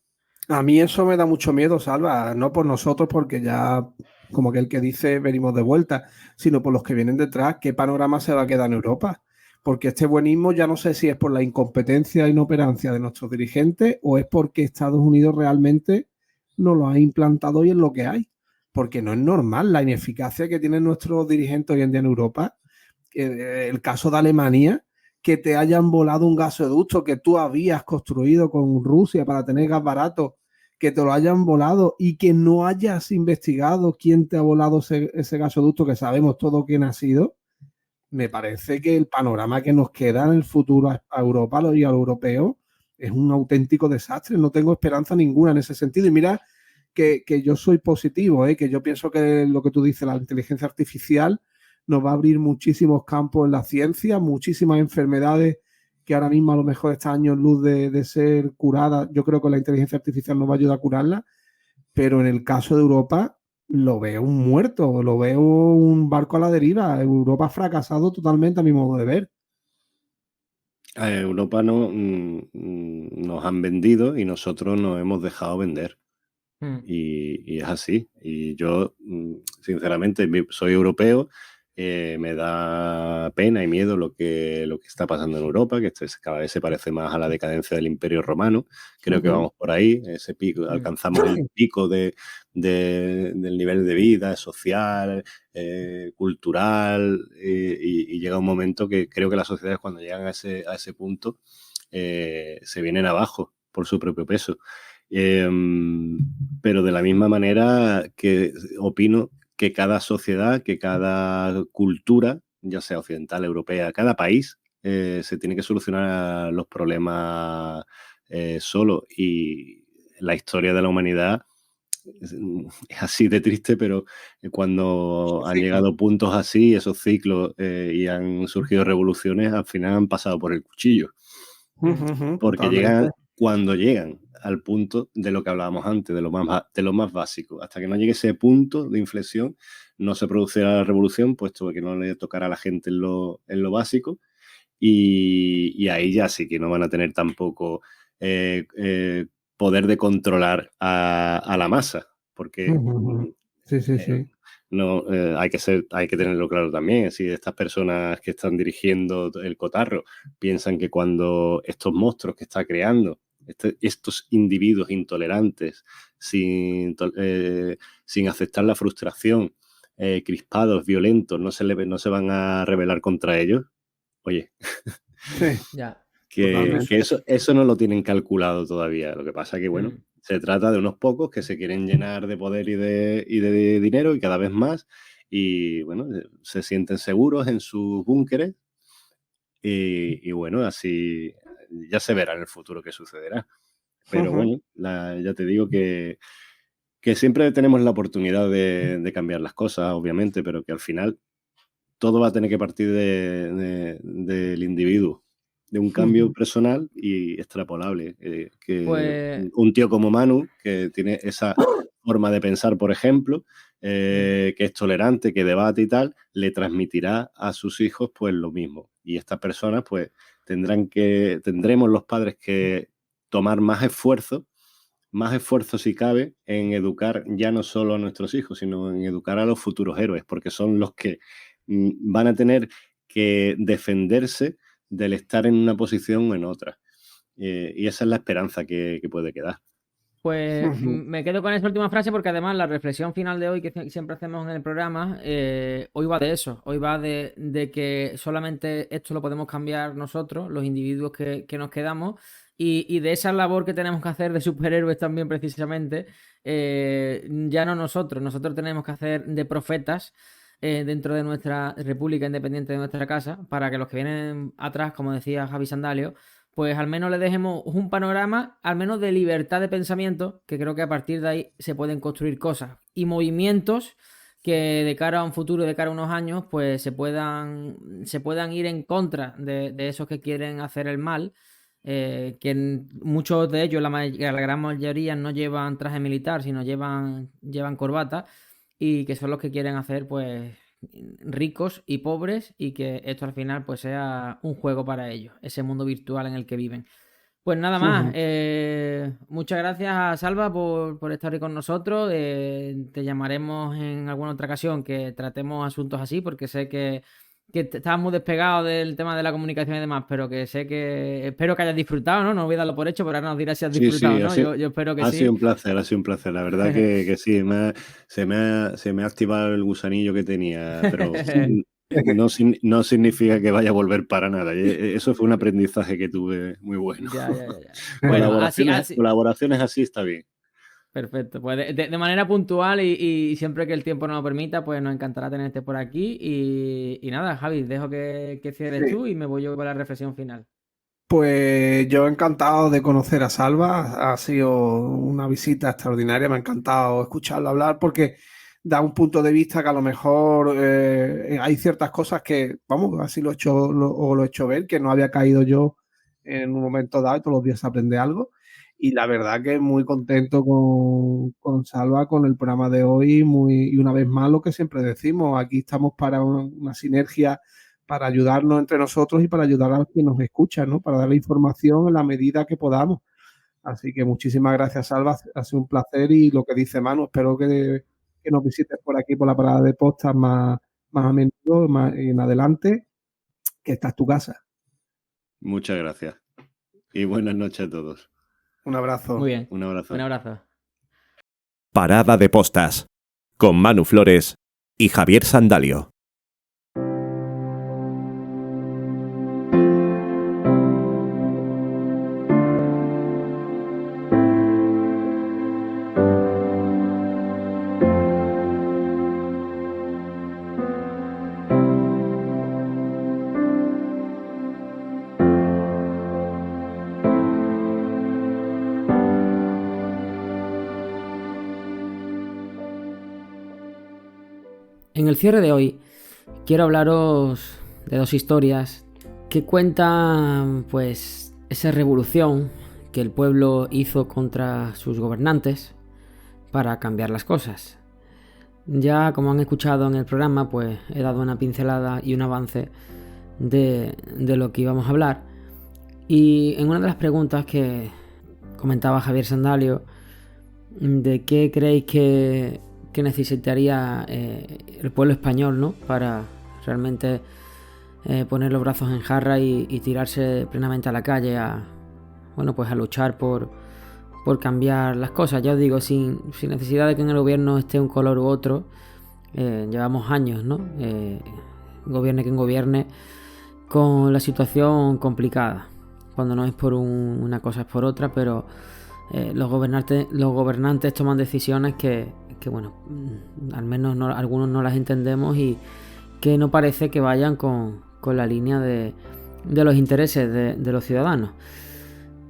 A mí eso me da mucho miedo, Salva, no por nosotros, porque ya, como que el que dice, venimos de vuelta, sino por los que vienen detrás. ¿Qué panorama se va a quedar en Europa? Porque este buenismo ya no sé si es por la incompetencia e inoperancia de nuestros dirigentes o es porque Estados Unidos realmente no lo ha implantado y es lo que hay. Porque no es normal la ineficacia que tienen nuestros dirigentes hoy en día en Europa. El caso de Alemania, que te hayan volado un gasoducto que tú habías construido con Rusia para tener gas barato, que te lo hayan volado y que no hayas investigado quién te ha volado ese gasoducto, que sabemos todo quién ha sido, me parece que el panorama que nos queda en el futuro a Europa y a los europeos es un auténtico desastre. No tengo esperanza ninguna en ese sentido. Y mira que yo soy positivo, que yo pienso que lo que tú dices, la inteligencia artificial nos va a abrir muchísimos campos en la ciencia, muchísimas enfermedades que ahora mismo a lo mejor están años luz de ser curadas. Yo creo que la inteligencia artificial nos va a ayudar a curarla, pero en el caso de Europa lo veo un muerto, lo veo un barco a la deriva. Europa ha fracasado totalmente a mi modo de ver. A Europa no, nos han vendido y nosotros nos hemos dejado vender. Y es así. Y yo, sinceramente, soy europeo. Me da pena y miedo lo que está pasando en Europa, que cada vez se parece más a la decadencia del Imperio Romano. Creo que vamos por ahí, ese pico, alcanzamos el pico del nivel de vida social, cultural, y llega un momento que creo que las sociedades, cuando llegan a ese punto, se vienen abajo por su propio peso. Pero de la misma manera que opino que cada sociedad, que cada cultura, ya sea occidental, europea, cada país se tiene que solucionar los problemas solo. Y la historia de la humanidad es así de triste, pero cuando han llegado puntos así, esos ciclos, y han surgido revoluciones, al final han pasado por el cuchillo. Porque llegan cuando llegan al punto de lo que hablábamos antes, de lo más básico. Hasta que no llegue ese punto de inflexión, no se producirá la revolución, puesto que no le tocará a la gente en lo básico, y ahí ya sí que no van a tener tampoco poder de controlar a la masa, porque no, hay que tenerlo claro también. Si estas personas que están dirigiendo el cotarro piensan que cuando estos monstruos que está creando, estos individuos intolerantes, sin aceptar la frustración, crispados, violentos, no se van a rebelar contra ellos, oye, que eso no lo tienen calculado todavía. Lo que pasa que, bueno, se trata de unos pocos que se quieren llenar de poder y de dinero, y cada vez más, y bueno, se sienten seguros en sus búnkeres, y bueno, así ya se verá en el futuro qué sucederá. Pero bueno, ya te digo que siempre tenemos la oportunidad de cambiar las cosas, obviamente, pero que al final todo va a tener que partir del individuo, de un cambio personal y extrapolable. Un tío como Manu, que tiene esa forma de pensar, por ejemplo, que es tolerante, que debate y tal, le transmitirá a sus hijos pues lo mismo. Y estas personas pues tendremos los padres que tomar más esfuerzo si cabe, en educar ya no solo a nuestros hijos, sino en educar a los futuros héroes, porque son los que van a tener que defenderse del estar en una posición o en otra. Y esa es la esperanza que puede quedar. Pues me quedo con esa última frase, porque además la reflexión final de hoy que siempre hacemos en el programa, hoy va de eso, hoy va de que solamente esto lo podemos cambiar nosotros, los individuos que nos quedamos, y de esa labor que tenemos que hacer de superhéroes también, precisamente, ya no nosotros tenemos que hacer de profetas dentro de nuestra república independiente, de nuestra casa, para que los que vienen atrás, como decía Javi Sandalio, pues al menos le dejemos un panorama, al menos de libertad de pensamiento, que creo que a partir de ahí se pueden construir cosas y movimientos que de cara a un futuro, de cara a unos años, pues se puedan ir en contra de esos que quieren hacer el mal, que muchos de ellos, la gran mayoría, no llevan traje militar, sino llevan corbata, y que son los que quieren hacer pues ricos y pobres, y que esto al final pues sea un juego para ellos, ese mundo virtual en el que viven. Pues nada más, muchas gracias, Salva, por estar hoy con nosotros. Te llamaremos en alguna otra ocasión que tratemos asuntos así, porque sé que estabas muy despegado del tema de la comunicación y demás, pero que espero que hayas disfrutado, ¿no? No voy a darlo por hecho, pero ahora nos dirás si has disfrutado, ¿no? Yo espero que sí. Ha sido un placer. La verdad que sí, se me ha activado el gusanillo que tenía, pero no significa que vaya a volver para nada. Eso fue un aprendizaje que tuve muy bueno. Ya. Bueno, colaboraciones así está bien. Perfecto. Pues de manera puntual y siempre que el tiempo nos lo permita, pues nos encantará tenerte por aquí. Y nada, Javi, dejo que cierres Sí. tú y me voy yo con la reflexión final. Pues yo encantado de conocer a Salva, ha sido una visita extraordinaria, me ha encantado escucharlo hablar porque da un punto de vista que a lo mejor hay ciertas cosas que, vamos, así lo he hecho ver, que no había caído yo en un momento dado y todos los días se aprende algo. Y la verdad que muy contento con Salva, con el programa de hoy, y una vez más lo que siempre decimos, aquí estamos para una sinergia para ayudarnos entre nosotros y para ayudar a los que nos escuchan, ¿no? Para darle información en la medida que podamos. Así que muchísimas gracias, Salva. Ha sido un placer y lo que dice Manu, espero que nos visites por aquí, por la parada de postas más a menudo, más en adelante, que esta es tu casa. Muchas gracias. Y buenas noches a todos. Un abrazo. Muy bien. Un abrazo. Un abrazo. Parada de postas con Manu Flores y Javier Sandalio. En el cierre de hoy quiero hablaros de dos historias que cuentan pues esa revolución que el pueblo hizo contra sus gobernantes para cambiar las cosas. Ya como han escuchado en el programa, pues he dado una pincelada y un avance de lo que íbamos a hablar. Y en una de las preguntas que comentaba Javier Sandalio, de qué creéis que necesitaría el pueblo español, ¿no? Para realmente poner los brazos en jarra y tirarse plenamente a la calle a luchar por cambiar las cosas. Ya os digo, sin necesidad de que en el gobierno esté un color u otro, llevamos años, ¿no? Gobierne quien gobierne, con la situación complicada. Cuando no es por una cosa es por otra, pero los gobernantes toman decisiones que bueno, al menos algunos no las entendemos y que no parece que vayan con la línea de los intereses de los ciudadanos.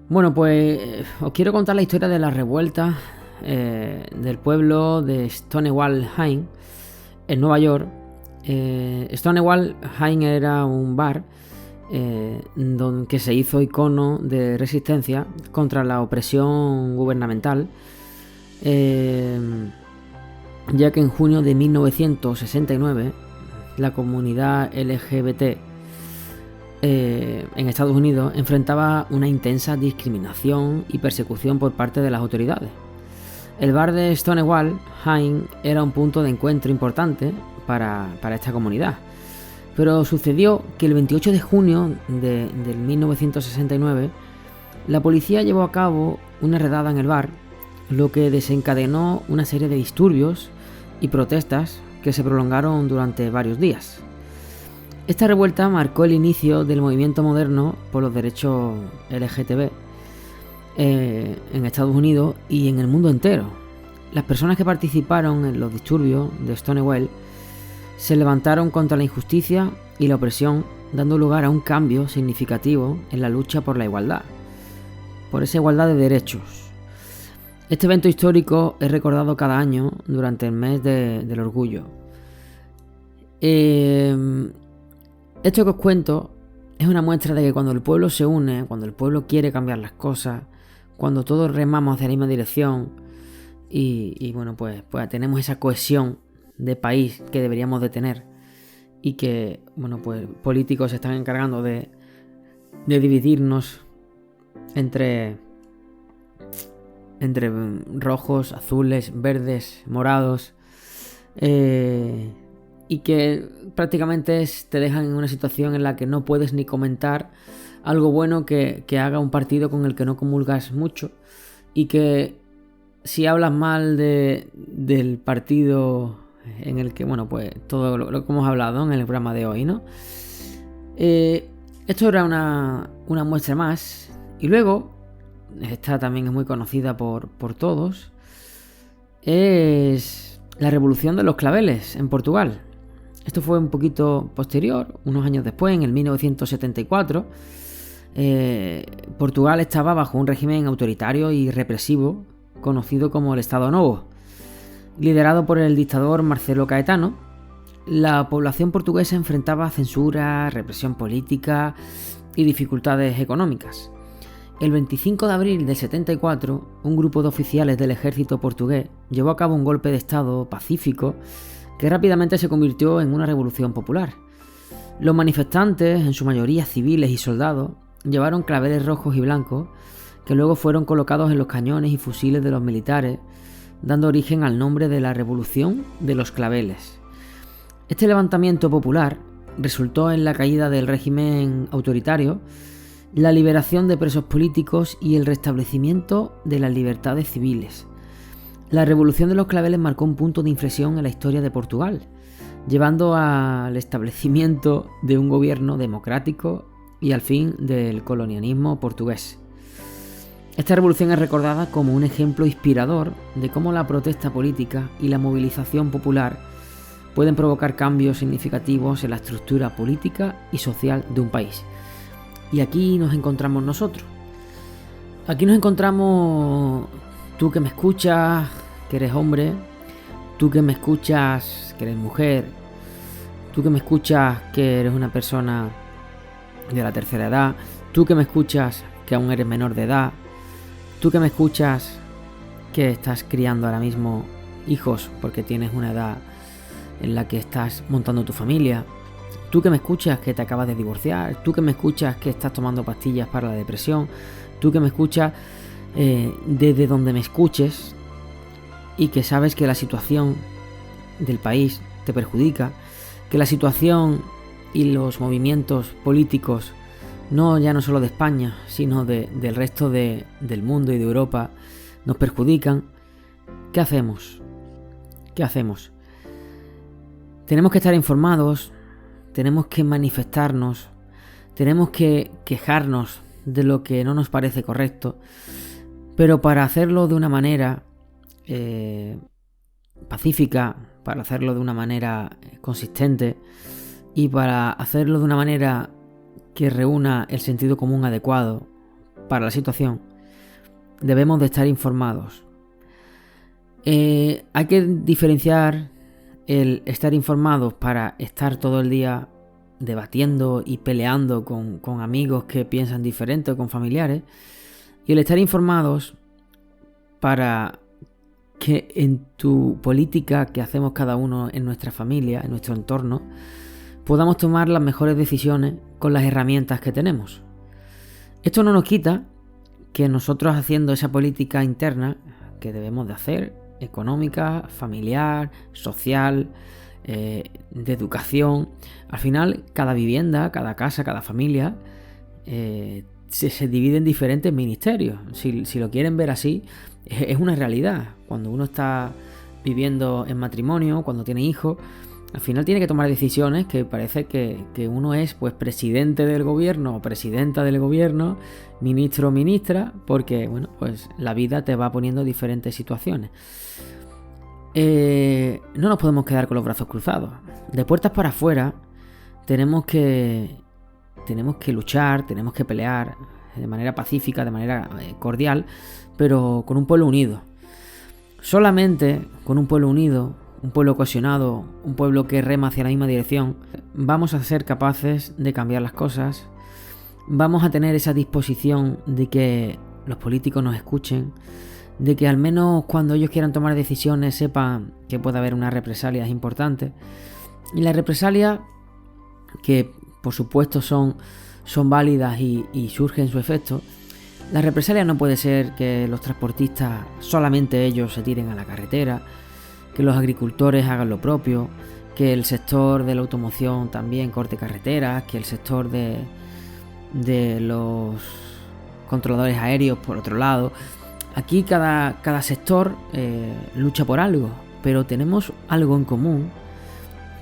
Bueno, pues os quiero contar la historia de la revuelta del pueblo de Stonewall Inn en Nueva York. Stonewall Inn era un bar que se hizo icono de resistencia contra la opresión gubernamental, ya que en junio de 1969 la comunidad LGBT en Estados Unidos enfrentaba una intensa discriminación y persecución por parte de las autoridades. El bar de Stonewall Inn era un punto de encuentro importante para esta comunidad, pero sucedió que el 28 de junio del 1969 la policía llevó a cabo una redada en el bar, lo que desencadenó una serie de disturbios y protestas que se prolongaron durante varios días. Esta revuelta marcó el inicio del movimiento moderno por los derechos LGTB en Estados Unidos y en el mundo entero. Las personas que participaron en los disturbios de Stonewall se levantaron contra la injusticia y la opresión, dando lugar a un cambio significativo en la lucha por la igualdad, por esa igualdad de derechos. Este evento histórico es recordado cada año durante el mes del orgullo. Esto que os cuento es una muestra de que cuando el pueblo se une, cuando el pueblo quiere cambiar las cosas, cuando todos remamos hacia la misma dirección y pues tenemos esa cohesión de país que deberíamos de tener y que pues políticos se están encargando de dividirnos entre rojos, azules, verdes, morados, y que prácticamente te dejan en una situación en la que no puedes ni comentar algo bueno que haga un partido con el que no comulgas mucho, y que si hablas mal del partido en el que, pues todo lo que hemos hablado en el programa de hoy, ¿no? Esto era una muestra más. Y luego, esta también es muy conocida por todos, es la revolución de los claveles en Portugal. Esto fue un poquito posterior, unos años después, en el 1974. Portugal estaba bajo un régimen autoritario y represivo conocido como el Estado Novo. Liderado por el dictador Marcelo Caetano, la población portuguesa enfrentaba censura, represión política y dificultades económicas. El 25 de abril del 74, un grupo de oficiales del ejército portugués llevó a cabo un golpe de estado pacífico que rápidamente se convirtió en una revolución popular. Los manifestantes, en su mayoría civiles y soldados, llevaron claveles rojos y blancos que luego fueron colocados en los cañones y fusiles de los militares, dando origen al nombre de la Revolución de los Claveles. Este levantamiento popular resultó en la caída del régimen autoritario, la liberación de presos políticos y el restablecimiento de las libertades civiles. La Revolución de los Claveles marcó un punto de inflexión en la historia de Portugal, llevando al establecimiento de un gobierno democrático y al fin del colonialismo portugués. Esta revolución es recordada como un ejemplo inspirador de cómo la protesta política y la movilización popular pueden provocar cambios significativos en la estructura política y social de un país. Y aquí nos encontramos nosotros. Aquí nos encontramos tú que me escuchas, que eres hombre, tú que me escuchas, que eres mujer, tú que me escuchas, que eres una persona de la tercera edad, tú que me escuchas, que aún eres menor de edad, tú que me escuchas, que estás criando ahora mismo hijos porque tienes una edad en la que estás montando tu familia, tú que me escuchas, que te acabas de divorciar, tú que me escuchas, que estás tomando pastillas para la depresión, tú que me escuchas desde donde me escuches y que sabes que la situación del país te perjudica, que la situación y los movimientos políticos ya no solo de España, sino del resto del mundo y de Europa nos perjudican. ¿Qué hacemos? ¿Qué hacemos? Tenemos que estar informados, tenemos que manifestarnos, tenemos que quejarnos de lo que no nos parece correcto, pero para hacerlo de una manera pacífica, para hacerlo de una manera consistente y para hacerlo de una manera que reúna el sentido común adecuado para la situación, debemos de estar informados. Hay que diferenciar el estar informados para estar todo el día debatiendo y peleando con amigos que piensan diferente o con familiares, y el estar informados para que en tu política que hacemos cada uno en nuestra familia, en nuestro entorno, podamos tomar las mejores decisiones con las herramientas que tenemos. Esto no nos quita que nosotros, haciendo esa política interna que debemos de hacer, económica, familiar, social, de educación, al final cada vivienda, cada casa, cada familia se divide en diferentes ministerios. Si lo quieren ver así, es una realidad. Cuando uno está viviendo en matrimonio, cuando tiene hijos, al final tiene que tomar decisiones que parece que uno es pues presidente del gobierno o presidenta del gobierno, ministro o ministra, porque bueno, pues la vida te va poniendo diferentes situaciones. No nos podemos quedar con los brazos cruzados. De puertas para afuera tenemos que luchar, tenemos que pelear de manera pacífica, de manera cordial, pero con un pueblo unido. Solamente con un pueblo unido, un pueblo cohesionado, un pueblo que rema hacia la misma dirección, vamos a ser capaces de cambiar las cosas, vamos a tener esa disposición de que los políticos nos escuchen, de que al menos cuando ellos quieran tomar decisiones sepan que puede haber unas represalias importantes. Y las represalias, que por supuesto son válidas y surgen su efecto, las represalias no puede ser que los transportistas, solamente ellos, se tiren a la carretera, que los agricultores hagan lo propio, que el sector de la automoción también corte carreteras, que el sector de los controladores aéreos, por otro lado. Aquí cada sector lucha por algo, pero tenemos algo en común,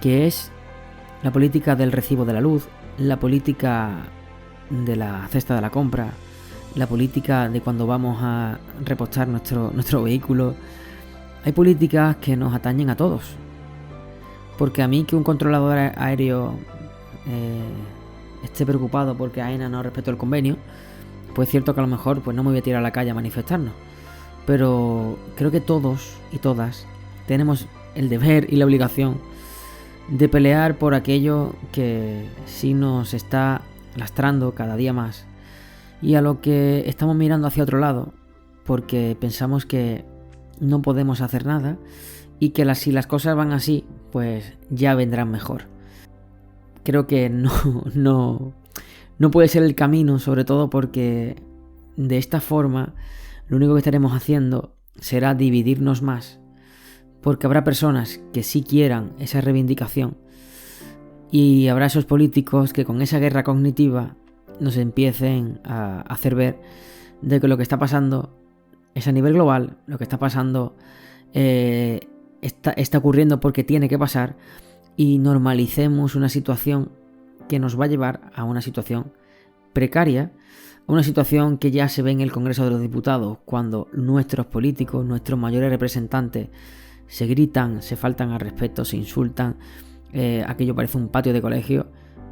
que es la política del recibo de la luz, la política de la cesta de la compra, la política de cuando vamos a repostar nuestro vehículo, Hay políticas que nos atañen a todos. Porque a mí que un controlador aéreo esté preocupado porque AENA no respetó el convenio, pues es cierto que a lo mejor pues no me voy a tirar a la calle a manifestarnos. Pero creo que todos y todas tenemos el deber y la obligación de pelear por aquello que sí nos está lastrando cada día más y a lo que estamos mirando hacia otro lado porque pensamos que no podemos hacer nada y que si las cosas van así, pues ya vendrán mejor. Creo que no puede ser el camino, sobre todo porque de esta forma lo único que estaremos haciendo será dividirnos más, porque habrá personas que sí quieran esa reivindicación y habrá esos políticos que con esa guerra cognitiva nos empiecen a hacer ver de que lo que está pasando es a nivel global, lo que está pasando está ocurriendo porque tiene que pasar y normalicemos una situación que nos va a llevar a una situación precaria, a una situación que ya se ve en el Congreso de los Diputados cuando nuestros políticos, nuestros mayores representantes se gritan, se faltan al respeto, se insultan, aquello parece un patio de colegio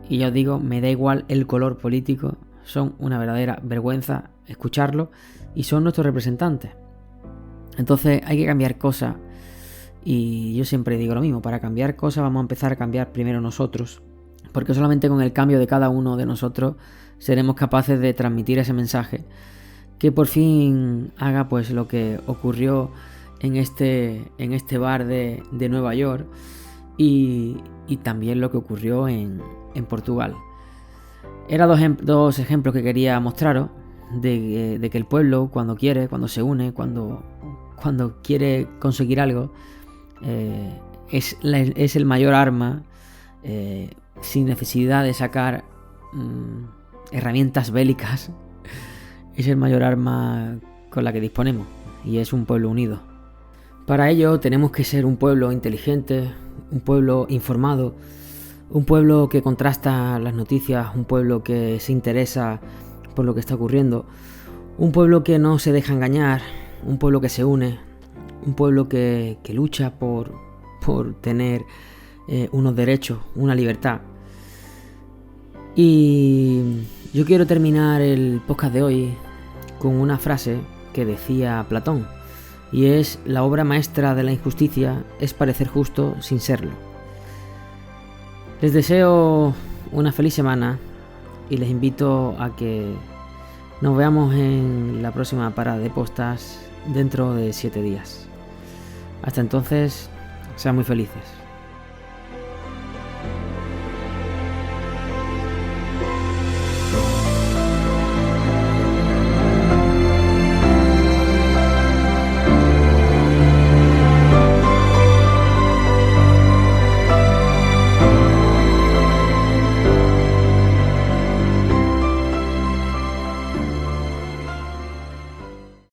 y ya os digo, me da igual el color político, son una verdadera vergüenza escucharlo y son nuestros representantes. Entonces hay que cambiar cosas y yo siempre digo lo mismo, para cambiar cosas vamos a empezar a cambiar primero nosotros, porque solamente con el cambio de cada uno de nosotros seremos capaces de transmitir ese mensaje que por fin haga pues lo que ocurrió en este bar de Nueva York y también lo que ocurrió en Portugal. Eran dos ejemplos que quería mostraros de que el pueblo cuando quiere, cuando se une, cuando quiere conseguir algo, es el mayor arma sin necesidad de sacar herramientas bélicas. Es el mayor arma con la que disponemos y es un pueblo unido. Para ello tenemos que ser un pueblo inteligente, un pueblo informado, un pueblo que contrasta las noticias, un pueblo que se interesa por lo que está ocurriendo, un pueblo que no se deja engañar, un pueblo que se une, un pueblo que lucha por tener unos derechos, una libertad. Y yo quiero terminar el podcast de hoy con una frase que decía Platón, y es: la obra maestra de la injusticia es parecer justo sin serlo. Les deseo una feliz semana y les invito a que nos veamos en la próxima parada de postas dentro de 7 días. Hasta entonces, sean muy felices.